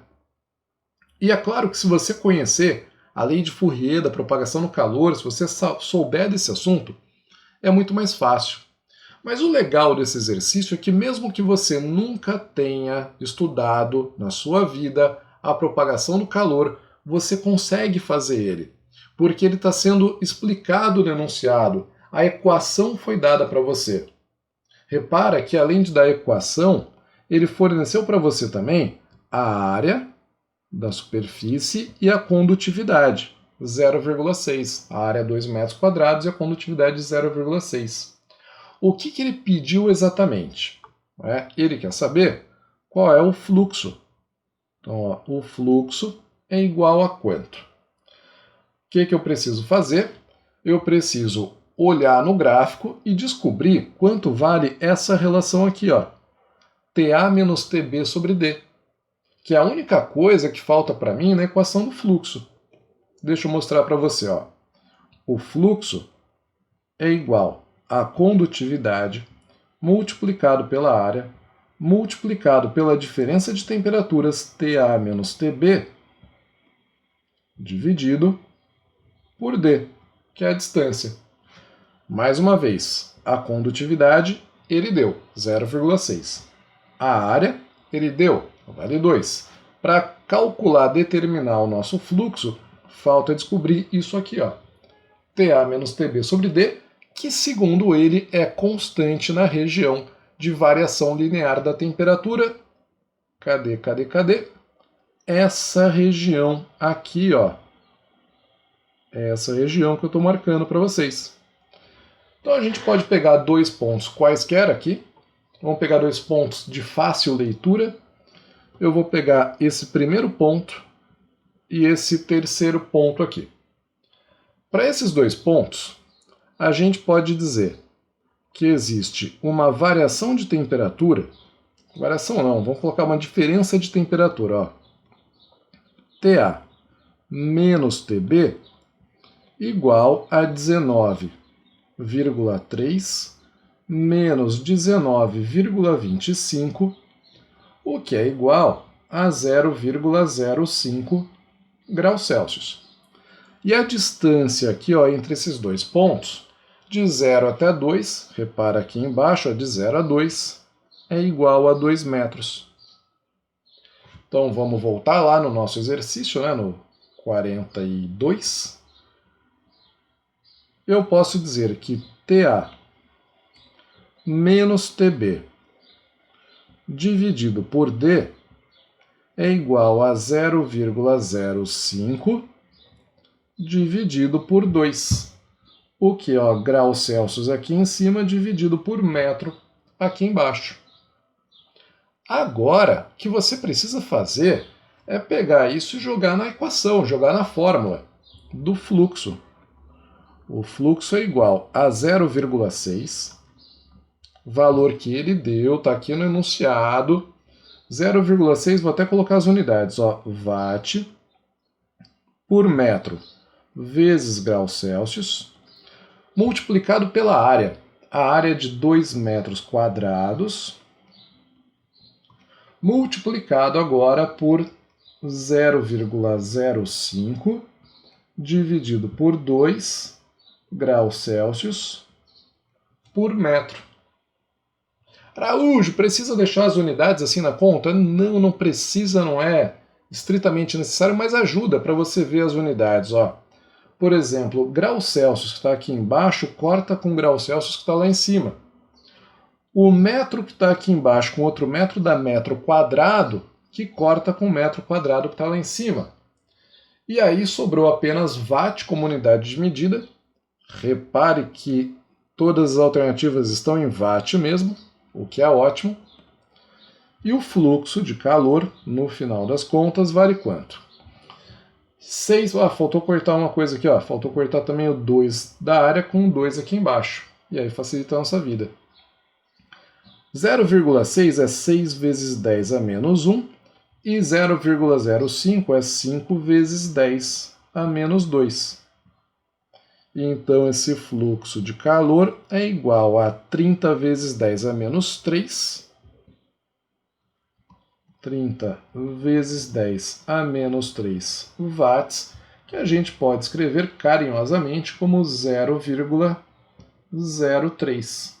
S1: E é claro que se você conhecer a lei de Fourier da propagação do calor, se você souber desse assunto, é muito mais fácil. Mas o legal desse exercício é que mesmo que você nunca tenha estudado na sua vida a propagação do calor, você consegue fazer ele, porque ele está sendo explicado no enunciado, a equação foi dada para você. Repara que além de dar a equação, ele forneceu para você também a área da superfície e a condutividade, 0,6. A área é 2 metros quadrados e a condutividade 0,6. O que ele pediu exatamente? Ele quer saber qual é o fluxo. Então, ó, o fluxo é igual a quanto? O que eu preciso fazer? Eu preciso olhar no gráfico e descobrir quanto vale essa relação aqui, ó, TA menos TB sobre D, que é a única coisa que falta para mim na equação do fluxo. Deixa eu mostrar para você. Ó. O fluxo é igual a condutividade multiplicado pela área, multiplicado pela diferença de temperaturas TA menos TB, dividido por D, que é a distância. Mais uma vez, a condutividade ele deu 0,6. A área ele deu, vale 2. Para calcular, determinar o nosso fluxo, falta descobrir isso aqui, ó. TA menos TB sobre D, que segundo ele é constante na região de variação linear da temperatura. Cadê? Essa região aqui, ó. Essa região que eu estou marcando para vocês. Então a gente pode pegar dois pontos quaisquer aqui. Vamos pegar dois pontos de fácil leitura. Eu vou pegar esse primeiro ponto e esse terceiro ponto aqui. Para esses dois pontos, a gente pode dizer que existe uma variação de temperatura. Variação não, vamos colocar uma diferença de temperatura. Ó. TA menos TB igual a 19,3 menos 19,25, o que é igual a 0,05 graus Celsius. E a distância aqui, ó, entre esses dois pontos, de 0 até 2, repara aqui embaixo, ó, de 0 a 2, é igual a 2 metros. Então vamos voltar lá no nosso exercício, né, no 42. Eu posso dizer que TA menos TB dividido por D é igual a 0,05 dividido por 2. O que, ó, graus Celsius aqui em cima dividido por metro aqui embaixo. Agora, o que você precisa fazer é pegar isso e jogar na equação, jogar na fórmula do fluxo. O fluxo é igual a 0,6, valor que ele deu, está aqui no enunciado. 0,6, vou até colocar as unidades, ó, watt por metro vezes graus Celsius, multiplicado pela área. A área é de 2 metros quadrados, multiplicado agora por 0,05 dividido por 2 graus Celsius por metro. Araújo, precisa deixar as unidades assim na conta? Não, não precisa, não é estritamente necessário, mas ajuda para você ver as unidades. Ó. Por exemplo, graus Celsius que está aqui embaixo corta com graus Celsius que está lá em cima. O metro que está aqui embaixo com outro metro dá metro quadrado, que corta com metro quadrado que está lá em cima. E aí sobrou apenas watt como unidade de medida. Repare que todas as alternativas estão em watt mesmo, o que é ótimo. E o fluxo de calor, no final das contas, vale quanto? 6, faltou cortar uma coisa aqui, ó. Faltou cortar também o 2 da área com o 2 aqui embaixo. E aí facilita a nossa vida. 0,6 é 6 vezes 10 a menos 1, e 0,05 é 5 vezes 10 a menos 2. Então esse fluxo de calor é igual a 30 vezes 10 a menos 3, 30 vezes 10 a menos 3 watts, que a gente pode escrever carinhosamente como 0,03.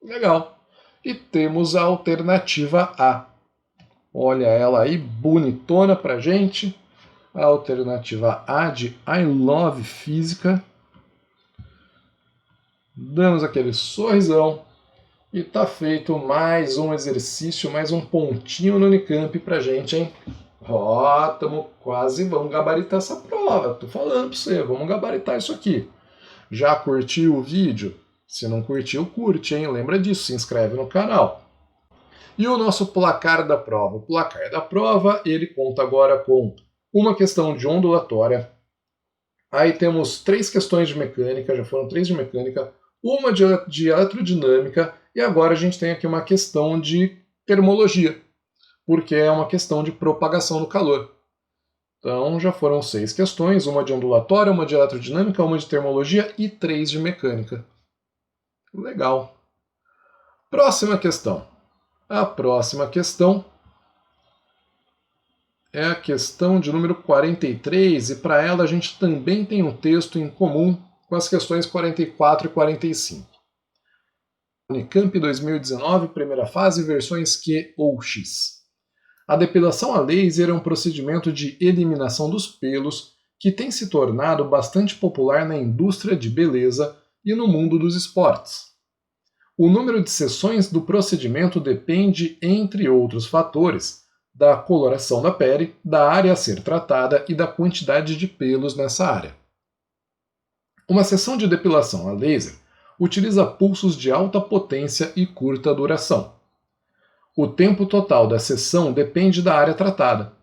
S1: Legal. E temos a alternativa A. Olha ela aí, bonitona pra gente. A alternativa A de I Love Física. Damos aquele sorrisão. E tá feito mais um exercício, mais um pontinho no Unicamp pra gente, hein? Ó, tamo quase, vamos gabaritar essa prova. Tô falando pra você, vamos gabaritar isso aqui. Já curtiu o vídeo? Se não curtiu, curte, hein? Lembra disso, se inscreve no canal. E o nosso placar da prova? O placar da prova, ele conta agora com uma questão de ondulatória. Aí temos 3 questões de mecânica, já foram 3 de mecânica, uma de eletrodinâmica, e agora a gente tem aqui uma questão de termologia, porque é uma questão de propagação do calor. Então já foram 6 questões, uma de ondulatória, uma de eletrodinâmica, uma de termologia e 3 de mecânica. Legal. Próxima questão. A próxima questão é a questão de número 43, e para ela a gente também tem um texto em comum com as questões 44 e 45. Unicamp 2019, primeira fase, versões Q ou X. A depilação a laser é um procedimento de eliminação dos pelos que tem se tornado bastante popular na indústria de beleza e no mundo dos esportes. O número de sessões do procedimento depende, entre outros fatores, da coloração da pele, da área a ser tratada e da quantidade de pelos nessa área. Uma sessão de depilação a laser utiliza pulsos de alta potência e curta duração. O tempo total da sessão depende da área tratada.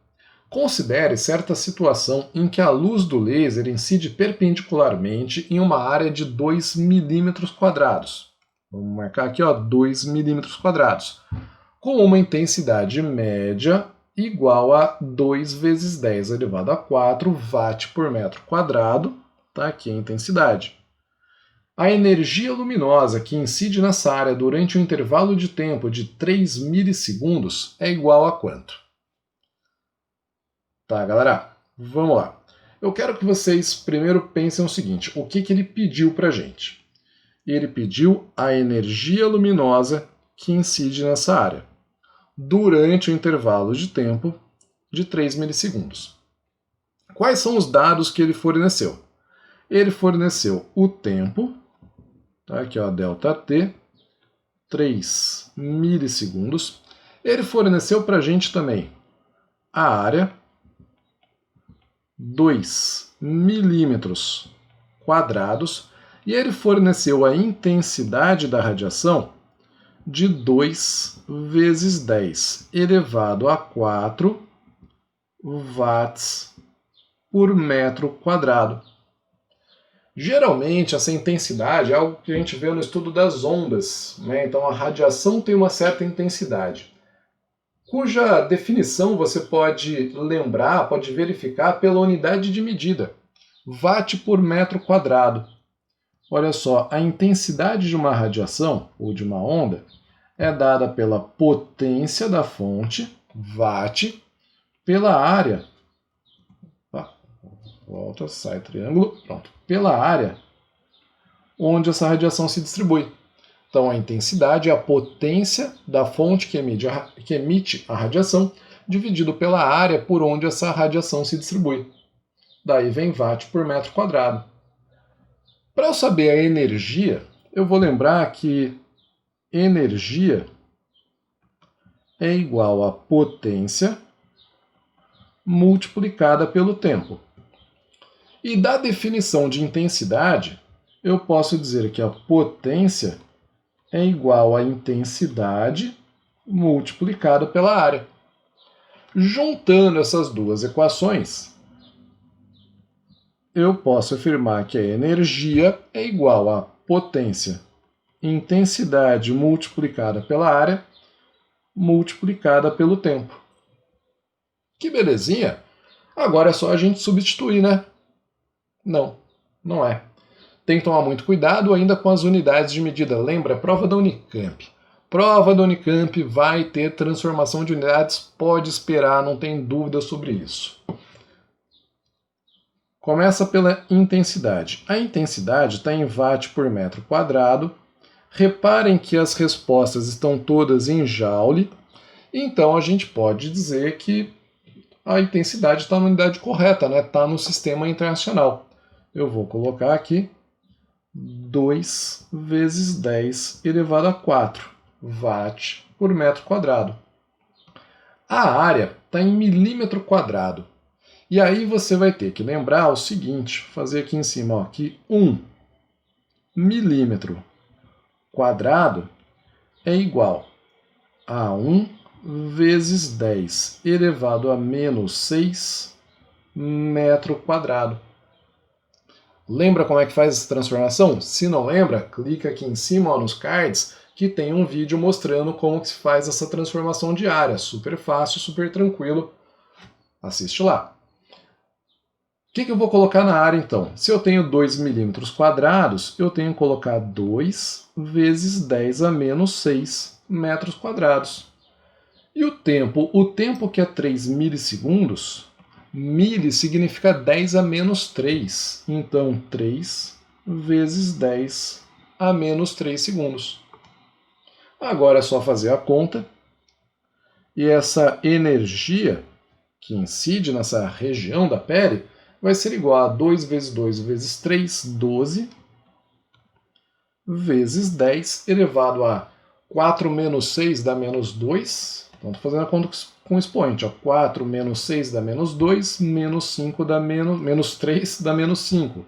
S1: Considere certa situação em que a luz do laser incide perpendicularmente em uma área de 2 mm². Vamos marcar aqui, ó, 2 mm², com uma intensidade média igual a 2 vezes 10 elevado a 4 watt por metro quadrado. Tá aqui a intensidade. A energia luminosa que incide nessa área durante um intervalo de tempo de 3 milissegundos é igual a quanto? Tá, galera? Vamos lá. Eu quero que vocês primeiro pensem o seguinte, o que ele pediu pra gente? Ele pediu a energia luminosa que incide nessa área durante o intervalo de tempo de 3 milissegundos. Quais são os dados que ele forneceu? Ele forneceu o tempo, tá aqui ó, ΔT, 3 milissegundos. Ele forneceu para a gente também a área, 2 milímetros quadrados, e ele forneceu a intensidade da radiação de 2 vezes 10 elevado a 4 watts por metro quadrado. Geralmente, essa intensidade é algo que a gente vê no estudo das ondas, né? Então, a radiação tem uma certa intensidade, cuja definição você pode lembrar, pode verificar pela unidade de medida, watt por metro quadrado. Olha só, a intensidade de uma radiação, ou de uma onda, é dada pela potência da fonte, watt, pela área, volta, sai triângulo, pronto, pela área onde essa radiação se distribui. Então, a intensidade é a potência da fonte que emite a radiação, dividido pela área por onde essa radiação se distribui. Daí vem watt por metro quadrado. Para eu saber a energia, eu vou lembrar que energia é igual a potência multiplicada pelo tempo. E da definição de intensidade, eu posso dizer que a potência é igual à intensidade multiplicada pela área. Juntando essas duas equações, eu posso afirmar que a energia é igual a potência, intensidade multiplicada pela área, multiplicada pelo tempo. Que belezinha! Agora é só a gente substituir, né? Não, não é. Tem que tomar muito cuidado ainda com as unidades de medida. Lembra, prova da Unicamp. Prova da Unicamp vai ter transformação de unidades, pode esperar, não tem dúvida sobre isso. Começa pela intensidade. A intensidade está em watt por metro quadrado. Reparem que as respostas estão todas em joule, então a gente pode dizer que a intensidade está na unidade correta, né? Está no sistema internacional. Eu vou colocar aqui 2 vezes 10 elevado a 4 watt por metro quadrado. A área está em milímetro quadrado. E aí você vai ter que lembrar o seguinte, fazer aqui em cima, ó, que 1 milímetro quadrado é igual a 1 vezes 10 elevado a menos 6 metro quadrado. Lembra como é que faz essa transformação? Se não lembra, clica aqui em cima, ó, nos cards, que tem um vídeo mostrando como que se faz essa transformação de área. Super fácil, super tranquilo. Assiste lá. O que eu vou colocar na área, então? Se eu tenho 2 milímetros quadrados, eu tenho que colocar 2 vezes 10 a menos 6 metros quadrados. E o tempo que é 3 milissegundos, mili significa 10 a menos 3. Então, 3 vezes 10 a menos 3 segundos. Agora é só fazer a conta. E essa energia que incide nessa região da pele vai ser igual a 2 vezes 2 vezes 3, 12, vezes 10 elevado a 4 menos 6 dá menos 2. Então, estou fazendo a conta com expoente. Ó. 4 menos 6 dá menos 2, menos 5 dá menos 3 dá menos 5.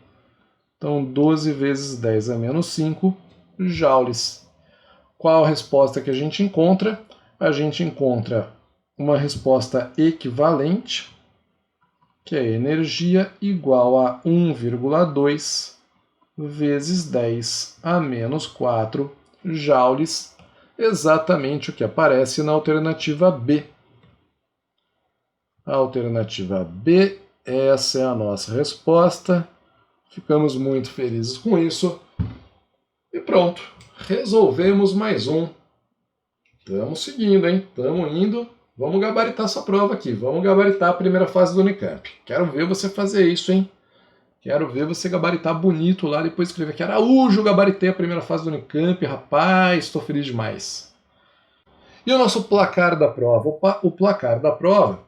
S1: Então, 12 vezes 10 a menos 5 joules. Qual a resposta que a gente encontra? A gente encontra uma resposta equivalente, que é energia igual a 1,2 vezes 10 a menos 4 joules, exatamente o que aparece na alternativa B. A alternativa B, essa é a nossa resposta. Ficamos muito felizes com isso. E pronto, resolvemos mais um. Estamos seguindo, hein? Estamos indo. Vamos gabaritar essa prova aqui. Vamos gabaritar a primeira fase do Unicamp. Quero ver você fazer isso, hein? Quero ver você gabaritar bonito lá, depois escrever aqui, Araújo, gabaritei a primeira fase do Unicamp, rapaz, estou feliz demais. E o nosso placar da prova? O placar da prova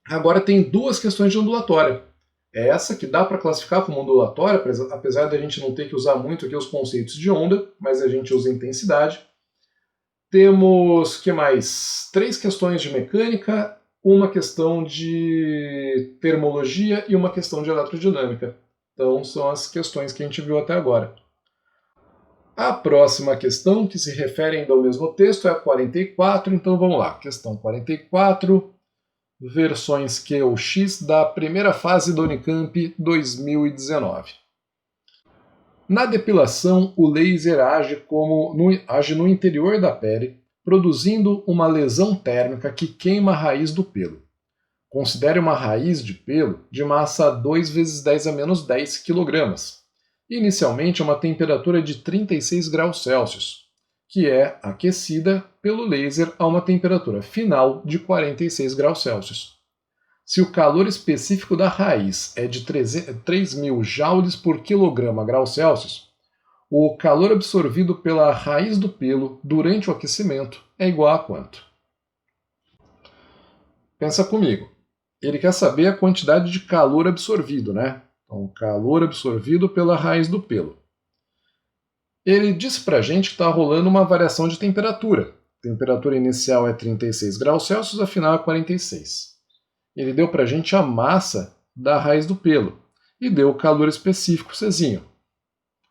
S1: agora tem duas questões de ondulatória. É essa que dá para classificar como ondulatória, apesar de a gente não ter que usar muito aqui os conceitos de onda, mas a gente usa intensidade. Temos, que mais? 3 questões de mecânica uma questão de termologia e uma questão de eletrodinâmica. Então, são as questões que a gente viu até agora. A próxima questão, que se refere ainda ao mesmo texto, é a 44, então vamos lá. Questão 44, versões Q ou X da primeira fase da Unicamp 2019. Na depilação, o laser age no interior da pele, produzindo uma lesão térmica que queima a raiz do pelo. Considere uma raiz de pelo de massa 2 × 10⁻10 kg, inicialmente a uma temperatura de 36 graus Celsius, que é aquecida pelo laser a uma temperatura final de 46 graus Celsius. Se o calor específico da raiz é de 3.000 joules por quilograma graus Celsius, o calor absorvido pela raiz do pelo durante o aquecimento é igual a quanto? Pensa comigo. Ele quer saber a quantidade de calor absorvido, né? Então, calor absorvido pela raiz do pelo. Ele disse pra gente que está rolando uma variação de temperatura. A temperatura inicial é 36 graus Celsius, a final é 46. Ele deu pra gente a massa da raiz do pelo e deu o calor específico, Czinho.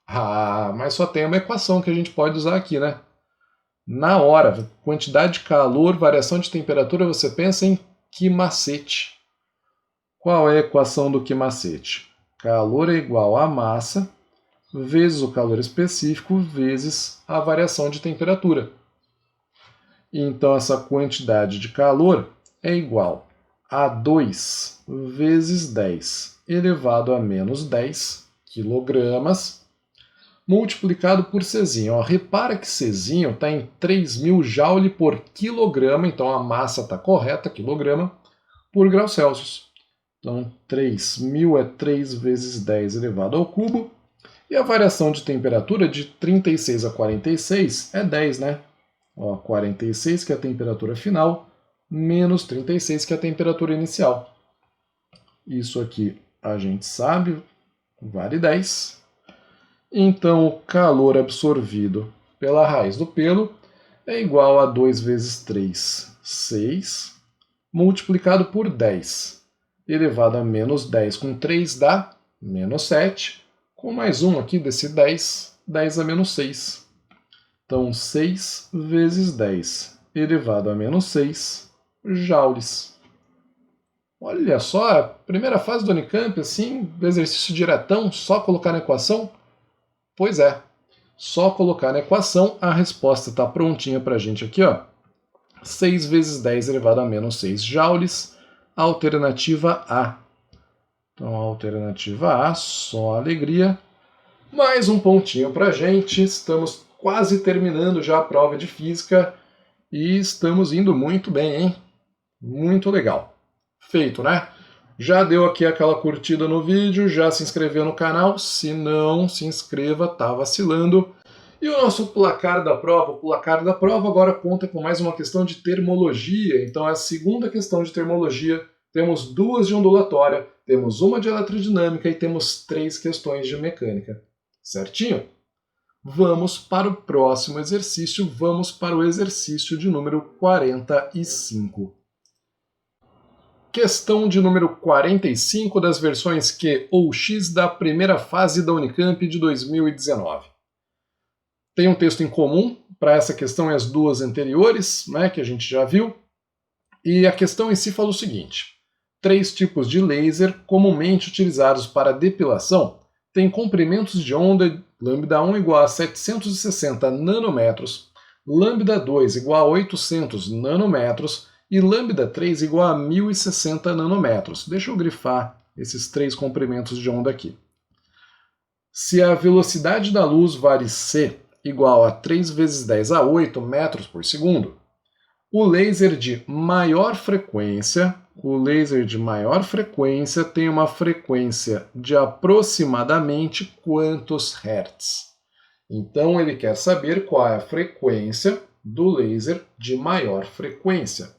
S1: Ah, mas só tem uma equação que a gente pode usar aqui, né? Na hora, quantidade de calor, variação de temperatura, você pensa em que macete? Qual é a equação do que macete? Calor é igual a massa vezes o calor específico vezes a variação de temperatura. Então, essa quantidade de calor é igual a 2 vezes 10 elevado a menos 10 quilogramas, multiplicado por Czinho. Ó, repara que Czinho está em 3.000 joule por quilograma, então a massa está correta, quilograma, por grau Celsius. Então, 3.000 é 3 vezes 10 elevado ao cubo, e a variação de temperatura de 36 a 46 é 10, né? Ó, 46, que é a temperatura final, menos 36, que é a temperatura inicial. Isso aqui a gente sabe, vale 10. Então, o calor absorvido pela raiz do pelo é igual a 2 vezes 3, 6, multiplicado por 10, elevado a menos 10 com 3 dá menos 7, com mais um aqui desse 10, 10 a menos 6. Então, 6 vezes 10 elevado a menos 6 joules. Olha só, a primeira fase do Unicamp, assim, exercício diretão, só colocar na equação? Pois é, só colocar na equação, a resposta está prontinha para a gente aqui, ó. 6 vezes 10 elevado a menos 6 joules, alternativa A. Então, a alternativa A, só alegria. Mais um pontinho para a gente, estamos quase terminando já a prova de física e estamos indo muito bem, hein? Muito legal. Feito, né? Já deu aqui aquela curtida no vídeo, já se inscreveu no canal? Se não se inscreva, tá vacilando. E o nosso placar da prova? O placar da prova agora conta com mais uma questão de termologia. Então é a segunda questão de termologia. Temos 2 de ondulatória, temos uma de eletrodinâmica e temos 3 questões de mecânica. Certinho? Vamos para o próximo exercício, vamos para o exercício de número 45. Questão de número 45 das versões Q ou X da primeira fase da Unicamp de 2019. Tem um texto em comum para essa questão e as duas anteriores, né, que a gente já viu. E a questão em si fala o seguinte: 3 tipos de laser comumente utilizados para depilação têm comprimentos de onda λ1 igual a 760 nanômetros, λ2 igual a 800 nanômetros e λ3 igual a 1060 nanômetros. Deixa eu grifar esses 3 comprimentos de onda aqui. Se a velocidade da luz vale c igual a 3 vezes 10 a 8 metros por segundo, o laser de maior frequência tem uma frequência de aproximadamente quantos hertz? Então ele quer saber qual é a frequência do laser de maior frequência.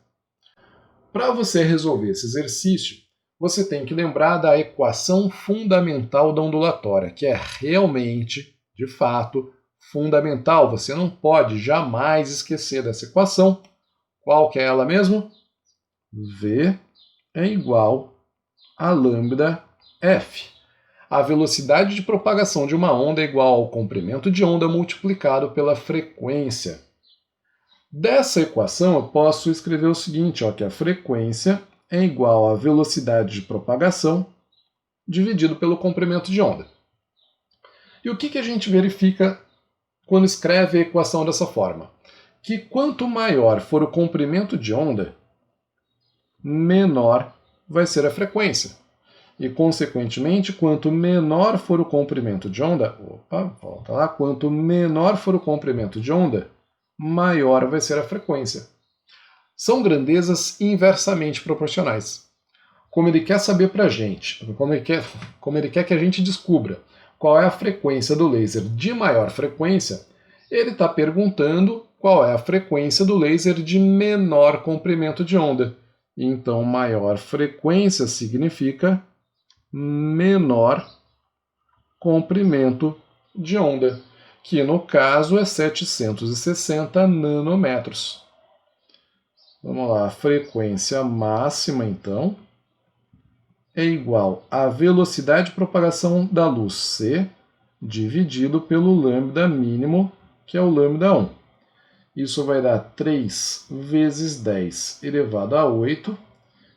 S1: Para você resolver esse exercício, você tem que lembrar da equação fundamental da ondulatória, que é realmente, de fato, fundamental. Você não pode jamais esquecer dessa equação. Qual que é ela mesmo? V é igual a lambda f. A velocidade de propagação de uma onda é igual ao comprimento de onda multiplicado pela frequência. Dessa equação, eu posso escrever o seguinte, ó, que a frequência é igual à velocidade de propagação dividido pelo comprimento de onda. E o que a gente verifica quando escreve a equação dessa forma? Que quanto maior for o comprimento de onda, menor vai ser a frequência. E, consequentemente, quanto menor for o comprimento de onda, volta lá, quanto menor for o comprimento de onda, maior vai ser a frequência. São grandezas inversamente proporcionais. Como ele quer saber para a gente, como ele quer que a gente descubra qual é a frequência do laser de maior frequência, ele está perguntando qual é a frequência do laser de menor comprimento de onda. Então, maior frequência significa menor comprimento de onda, que no caso é 760 nanômetros. Vamos lá, a frequência máxima, então, é igual à velocidade de propagação da luz, c, dividido pelo lambda mínimo, que é o lambda 1. Isso vai dar 3 vezes 10 elevado a 8,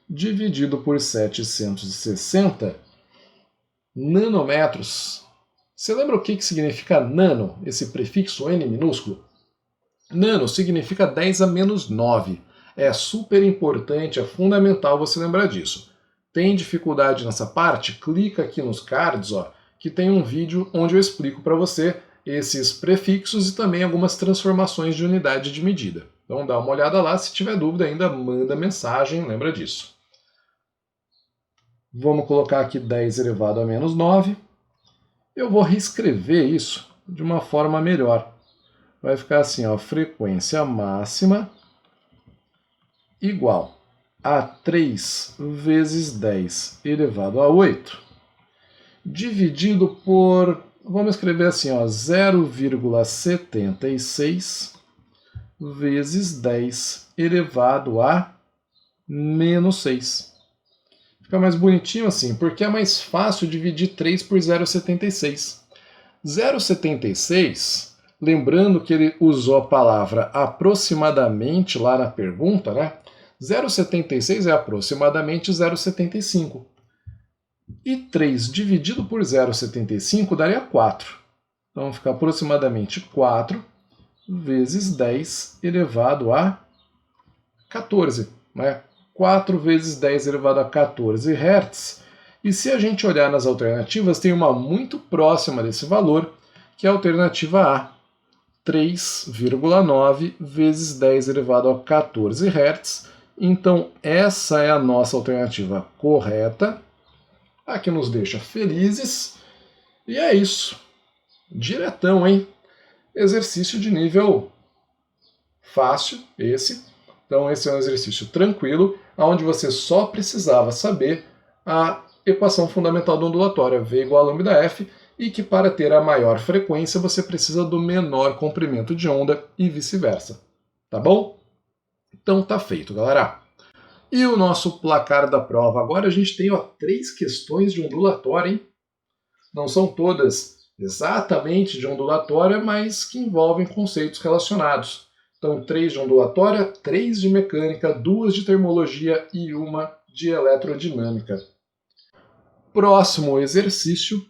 S1: dividido por 760 nanômetros. Você lembra o que significa nano, esse prefixo n minúsculo? Nano significa 10 a menos 9. É super importante, é fundamental você lembrar disso. Tem dificuldade nessa parte? Clica aqui nos cards, ó, que tem um vídeo onde eu explico para você esses prefixos e também algumas transformações de unidade de medida. Então dá uma olhada lá, se tiver dúvida ainda manda mensagem, lembra disso. Vamos colocar aqui 10 elevado a menos 9. Eu vou reescrever isso de uma forma melhor. Vai ficar assim, ó, frequência máxima igual a 3 vezes 10 elevado a 8, dividido por, vamos escrever assim, ó, 0,76 vezes 10 elevado a menos 6. Fica mais bonitinho assim, porque é mais fácil dividir 3 por 0,76. 0,76, lembrando que ele usou a palavra aproximadamente lá na pergunta, né? 0,76 é aproximadamente 0,75. E 3 dividido por 0,75 daria 4. Então fica aproximadamente 4 vezes 10 elevado a 14. Né? 4 vezes 10 elevado a 14 Hz. E se a gente olhar nas alternativas, tem uma muito próxima desse valor, que é a alternativa A. 3,9 vezes 10 elevado a 14 Hz. Então, essa é a nossa alternativa correta. A que nos deixa felizes. E é isso. Diretão, hein? Exercício de nível fácil, esse. Então, esse é um exercício tranquilo, onde você só precisava saber a equação fundamental do ondulatório, V igual a lambda F, e que para ter a maior frequência você precisa do menor comprimento de onda e vice-versa. Tá bom? Então tá feito, galera. E o nosso placar da prova? Agora a gente tem 3 questões de ondulatória, hein? Não são todas exatamente de ondulatória, mas que envolvem conceitos relacionados. Então, 3 de ondulatória, 3 de mecânica, 2 de termologia e 1 de eletrodinâmica. Próximo exercício.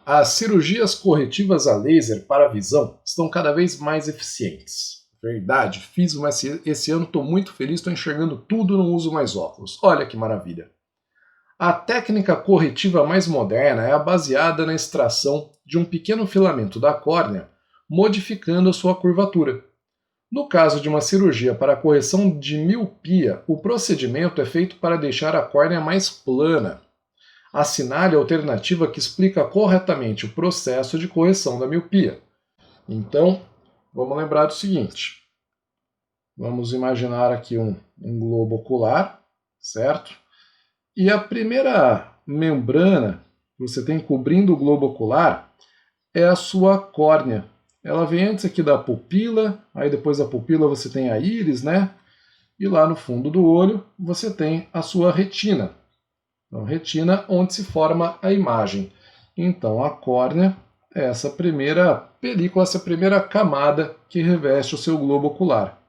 S1: As cirurgias corretivas a laser para a visão estão cada vez mais eficientes. Verdade, fiz uma esse ano, estou muito feliz, estou enxergando tudo, não uso mais óculos. Olha que maravilha. A técnica corretiva mais moderna é a baseada na extração de um pequeno filamento da córnea, modificando a sua curvatura. No caso de uma cirurgia para a correção de miopia, o procedimento é feito para deixar a córnea mais plana. Assinale a alternativa que explica corretamente o processo de correção da miopia. Então, vamos lembrar do seguinte. Vamos imaginar aqui um globo ocular, certo? E a primeira membrana que você tem cobrindo o globo ocular é a sua córnea, ela vem antes aqui da pupila, aí depois da pupila você tem a íris, né? E lá no fundo do olho você tem a sua retina. Então, retina onde se forma a imagem. Então, a córnea é essa primeira película, essa primeira camada que reveste o seu globo ocular.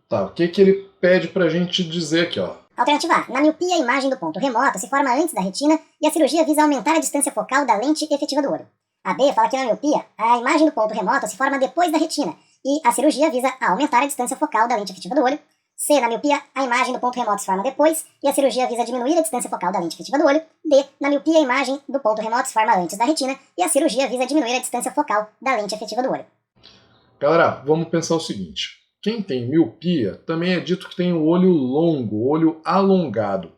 S1: Tá, o que ele pede pra gente dizer aqui, ó?
S2: Alternativa A. Na miopia, a imagem do ponto remoto se forma antes da retina e a cirurgia visa aumentar a distância focal da lente efetiva do olho. A B fala que na miopia, a imagem do ponto remoto se forma depois da retina e a cirurgia visa aumentar a distância focal da lente efetiva do olho. C. Na miopia, a imagem do ponto remoto se forma depois e a cirurgia visa diminuir a distância focal da lente efetiva do olho. D. Na miopia, a imagem do ponto remoto se forma antes da retina e a cirurgia visa diminuir a distância focal da lente efetiva do olho.
S1: Galera, vamos pensar o seguinte. Quem tem miopia também é dito que tem o olho longo, olho alongado.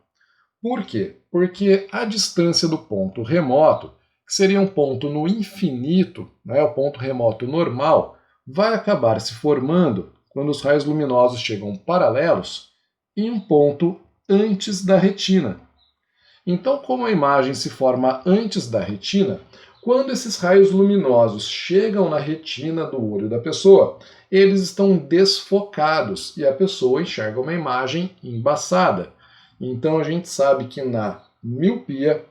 S1: Por quê? Porque a distância do ponto remoto, que seria um ponto no infinito, né, o ponto remoto normal, vai acabar se formando quando os raios luminosos chegam paralelos em um ponto antes da retina. Então, como a imagem se forma antes da retina, quando esses raios luminosos chegam na retina do olho da pessoa, eles estão desfocados e a pessoa enxerga uma imagem embaçada. Então a gente sabe que na miopia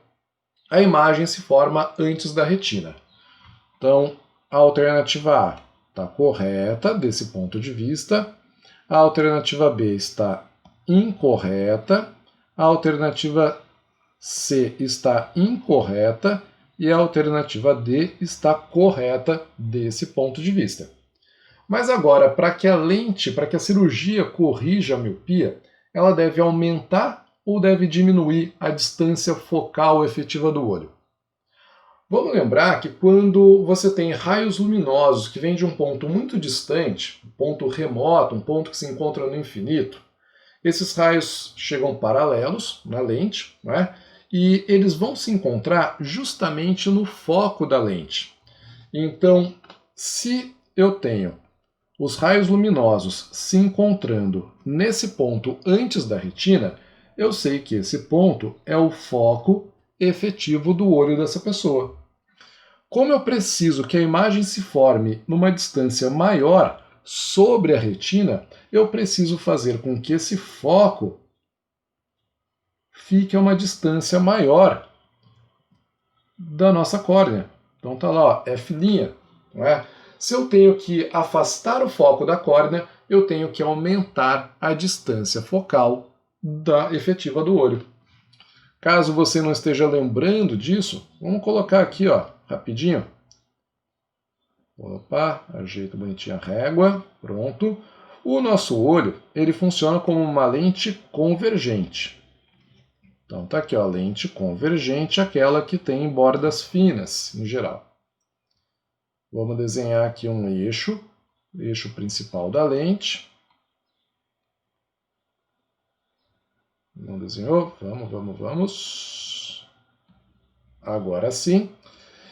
S1: a imagem se forma antes da retina. Então a alternativa A está correta desse ponto de vista, a alternativa B está incorreta, a alternativa C está incorreta e a alternativa D está correta desse ponto de vista. Mas agora, para que a lente, para que a cirurgia corrija a miopia, ela deve aumentar ou deve diminuir a distância focal efetiva do olho? Vamos lembrar que quando você tem raios luminosos que vêm de um ponto muito distante, um ponto remoto, um ponto que se encontra no infinito, esses raios chegam paralelos na lente, né? E eles vão se encontrar justamente no foco da lente. Então, se eu tenho os raios luminosos se encontrando nesse ponto antes da retina, eu sei que esse ponto é o foco efetivo do olho dessa pessoa. Como eu preciso que a imagem se forme numa distância maior sobre a retina, eu preciso fazer com que esse foco fique a uma distância maior da nossa córnea. Então tá lá, ó, F', não é? Se eu tenho que afastar o foco da córnea, eu tenho que aumentar a distância focal da efetiva do olho. Caso você não esteja lembrando disso, vamos colocar aqui, ó, rapidinho. Opa, ajeita bonitinho a régua, pronto. O nosso olho, ele funciona como uma lente convergente. Então tá aqui, ó, lente convergente, aquela que tem bordas finas, em geral. Vamos desenhar aqui um eixo principal da lente. Não desenhou? Vamos. Agora sim.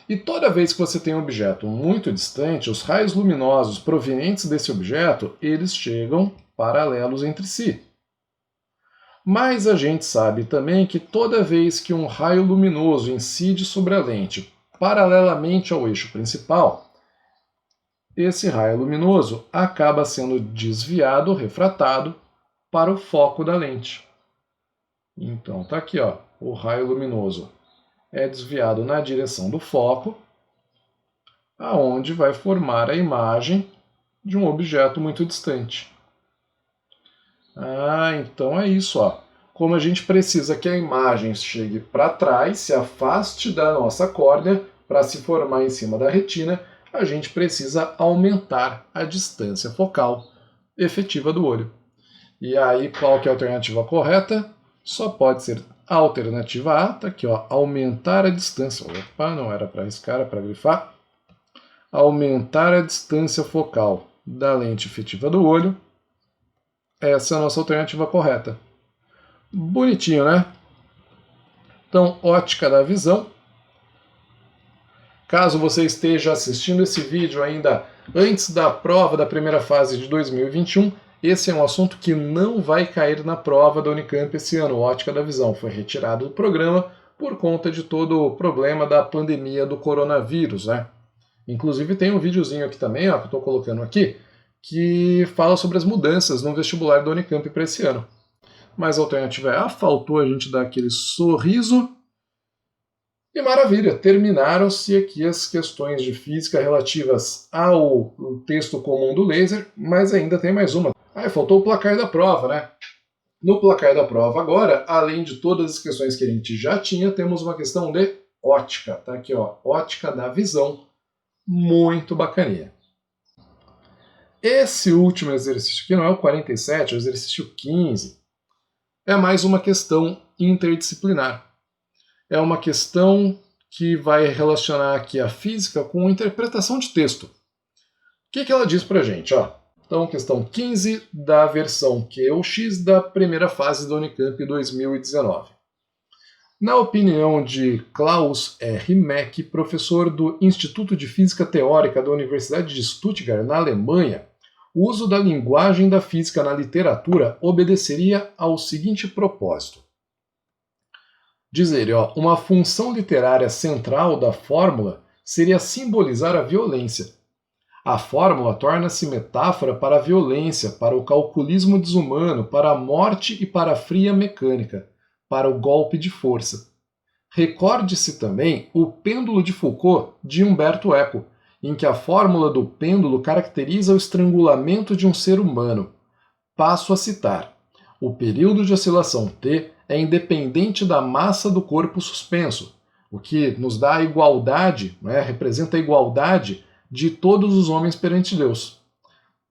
S1: E toda vez que você tem um objeto muito distante, os raios luminosos provenientes desse objeto, eles chegam paralelos entre si. Mas a gente sabe também que toda vez que um raio luminoso incide sobre a lente paralelamente ao eixo principal, esse raio luminoso acaba sendo desviado, refratado, para o foco da lente. Então tá aqui, ó, o raio luminoso é desviado na direção do foco, aonde vai formar a imagem de um objeto muito distante. Então é isso, ó. Como a gente precisa que a imagem chegue para trás, se afaste da nossa córnea para se formar em cima da retina, a gente precisa aumentar a distância focal efetiva do olho. E aí, qual que é a alternativa correta? Só pode ser a alternativa A, tá aqui, ó, aumentar a distância. Opa, não era para riscar, era para grifar. Aumentar a distância focal da lente efetiva do olho. Essa é a nossa alternativa correta. Bonitinho, né? Então, ótica da visão. Caso você esteja assistindo esse vídeo ainda antes da prova da primeira fase de 2021, esse é um assunto que não vai cair na prova da Unicamp esse ano, ótica da visão. Foi retirado do programa por conta de todo o problema da pandemia do coronavírus, né? Inclusive tem um videozinho aqui também, ó, que eu estou colocando aqui, que fala sobre as mudanças no vestibular da Unicamp para esse ano. Mas a alternativa é A, faltou a gente dar aquele sorriso. E maravilha, terminaram-se aqui as questões de física relativas ao texto comum do laser, mas ainda tem mais uma. Faltou o placar da prova, né? No placar da prova agora, além de todas as questões que a gente já tinha, temos uma questão de ótica. Tá aqui, ó, ótica da visão, muito bacaninha. Esse último exercício aqui não é o 47, é o exercício 15. É mais uma questão interdisciplinar. É uma questão que vai relacionar aqui a física com interpretação de texto. O que ela diz pra gente? Ó? Então, questão 15 da versão Q ou X da primeira fase da Unicamp 2019. Na opinião de Klaus R. Meck, professor do Instituto de Física Teórica da Universidade de Stuttgart, na Alemanha, o uso da linguagem da física na literatura obedeceria ao seguinte propósito. Diz ele, ó, uma função literária central da fórmula seria simbolizar a violência. A fórmula torna-se metáfora para a violência, para o calculismo desumano, para a morte e para a fria mecânica, para o golpe de força. Recorde-se também o Pêndulo de Foucault, de Umberto Eco, em que a fórmula do pêndulo caracteriza o estrangulamento de um ser humano. Passo a citar. O período de oscilação T é independente da massa do corpo suspenso, o que nos dá a igualdade, né, representa a igualdade de todos os homens perante Deus.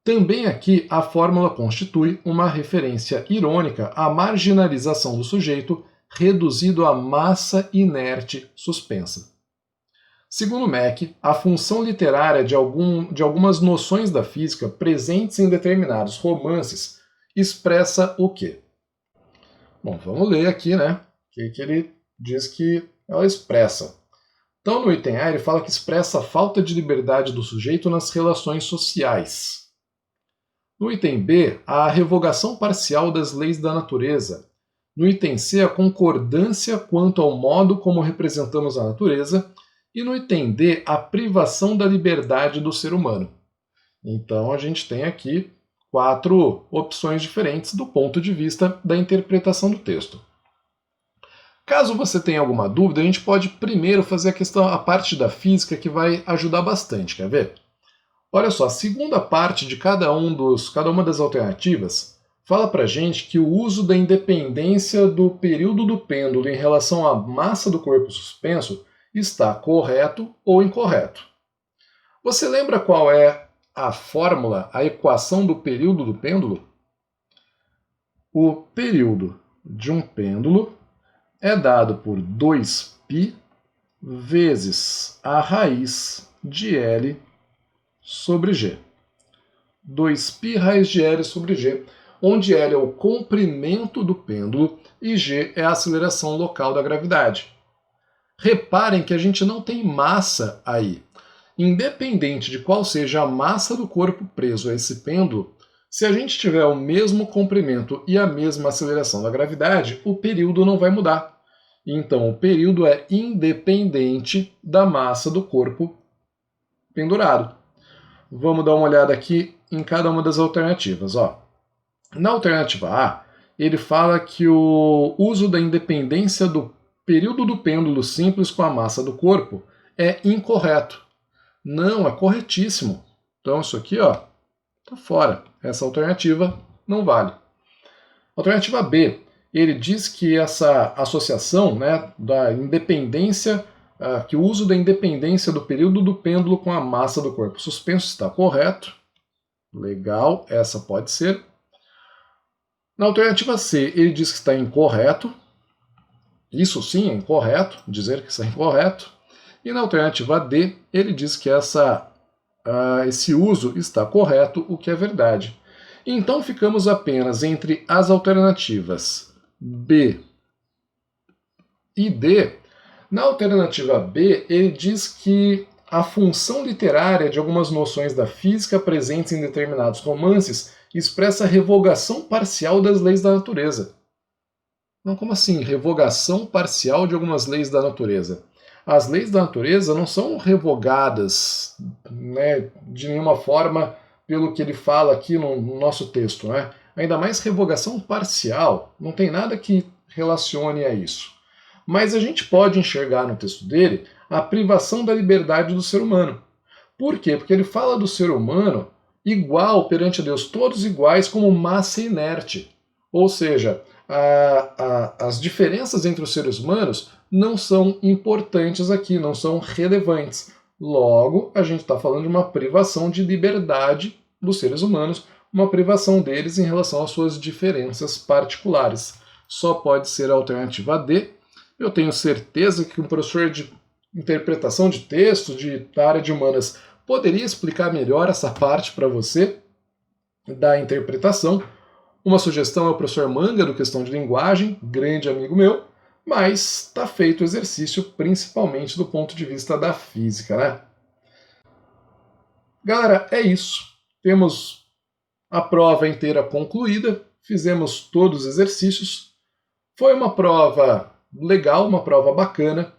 S1: Também aqui a fórmula constitui uma referência irônica à marginalização do sujeito reduzido à massa inerte suspensa. Segundo Meck, a função literária de algumas noções da física presentes em determinados romances expressa o quê? Bom, vamos ler aqui, né? O que ele diz que ela expressa. Então, no item A, ele fala que expressa a falta de liberdade do sujeito nas relações sociais. No item B, a revogação parcial das leis da natureza. No item C, a concordância quanto ao modo como representamos a natureza. E no item D, a privação da liberdade do ser humano. Então, a gente tem aqui 4 opções diferentes do ponto de vista da interpretação do texto. Caso você tenha alguma dúvida, a gente pode primeiro fazer a parte da física que vai ajudar bastante, quer ver? Olha só, a segunda parte de cada uma das alternativas fala pra gente que o uso da independência do período do pêndulo em relação à massa do corpo suspenso está correto ou incorreto. Você lembra qual é a fórmula, a equação do período do pêndulo? O período de um pêndulo é dado por 2π vezes a raiz de L sobre G. 2π raiz de L sobre G, onde L é o comprimento do pêndulo e G é a aceleração local da gravidade. Reparem que a gente não tem massa aí. Independente de qual seja a massa do corpo preso a esse pêndulo, se a gente tiver o mesmo comprimento e a mesma aceleração da gravidade, o período não vai mudar. Então, o período é independente da massa do corpo pendurado. Vamos dar uma olhada aqui em cada uma das alternativas. Ó. Na alternativa A, ele fala que o uso da independência do período do pêndulo simples com a massa do corpo é incorreto. Não, é corretíssimo. Então isso aqui, ó, tá fora. Essa alternativa não vale. Alternativa B, ele diz que essa associação, né, da independência, que o uso da independência do período do pêndulo com a massa do corpo suspenso está correto. Legal, essa pode ser. Na alternativa C, ele diz que está incorreto. Isso sim é incorreto, dizer que isso é incorreto. E na alternativa D, ele diz que esse uso está correto, o que é verdade. Então ficamos apenas entre as alternativas B e D. Na alternativa B, ele diz que a função literária de algumas noções da física presentes em determinados romances expressa a revogação parcial das leis da natureza. Não, como assim? Revogação parcial de algumas leis da natureza. As leis da natureza não são revogadas, né, de nenhuma forma pelo que ele fala aqui no nosso texto, né? Ainda mais revogação parcial, não tem nada que relacione a isso. Mas a gente pode enxergar no texto dele a privação da liberdade do ser humano. Por quê? Porque ele fala do ser humano igual perante a Deus, todos iguais como massa inerte. Ou seja, as diferenças entre os seres humanos não são importantes aqui, não são relevantes. Logo, a gente está falando de uma privação de liberdade dos seres humanos, uma privação deles em relação às suas diferenças particulares. Só pode ser a alternativa D. Eu tenho certeza que um professor de interpretação de texto da área de humanas poderia explicar melhor essa parte para você da interpretação. Uma sugestão é o professor Manga, do Questão de Linguagem, grande amigo meu, mas está feito o exercício principalmente do ponto de vista da física, né? Galera, é isso. Temos a prova inteira concluída, fizemos todos os exercícios. Foi uma prova legal, uma prova bacana.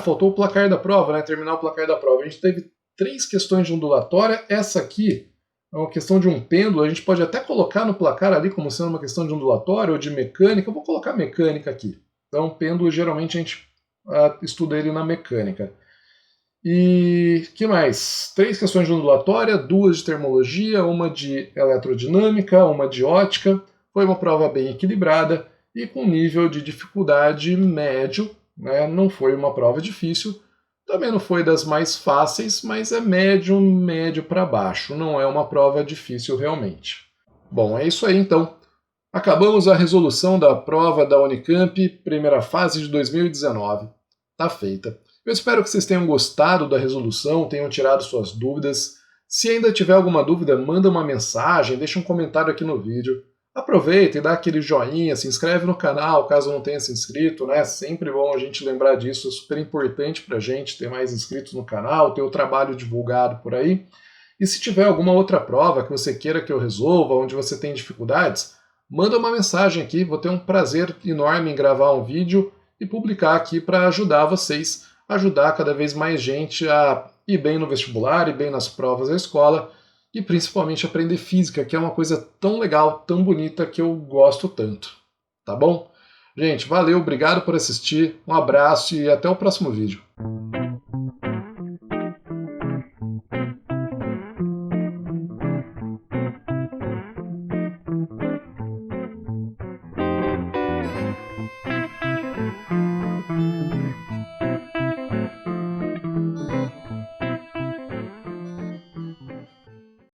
S1: Faltou o placar da prova, né? Terminar o placar da prova. A gente teve 3 questões de ondulatória. Essa aqui é uma questão de um pêndulo. A gente pode até colocar no placar ali como sendo uma questão de ondulatória ou de mecânica. Eu vou colocar mecânica aqui. Então, pêndulo, geralmente a gente estuda ele na mecânica. E que mais? 3 questões de ondulatória, 2 de termologia, uma de eletrodinâmica, uma de ótica. Foi uma prova bem equilibrada e com nível de dificuldade médio, né? Não foi uma prova difícil, também não foi das mais fáceis, mas é médio para baixo, não é uma prova difícil realmente. Bom, é isso aí então. Acabamos a resolução da prova da Unicamp, primeira fase de 2019. Tá feita. Eu espero que vocês tenham gostado da resolução, tenham tirado suas dúvidas. Se ainda tiver alguma dúvida, manda uma mensagem, deixa um comentário aqui no vídeo. Aproveita e dá aquele joinha, se inscreve no canal caso não tenha se inscrito, né? Sempre bom a gente lembrar disso, é super importante pra gente ter mais inscritos no canal, ter o trabalho divulgado por aí. E se tiver alguma outra prova que você queira que eu resolva, onde você tem dificuldades, manda uma mensagem aqui, vou ter um prazer enorme em gravar um vídeo e publicar aqui para ajudar vocês, ajudar cada vez mais gente a ir bem no vestibular, ir bem nas provas da escola, e principalmente aprender física, que é uma coisa tão legal, tão bonita, que eu gosto tanto. Tá bom? Gente, valeu, obrigado por assistir, um abraço e até o próximo vídeo.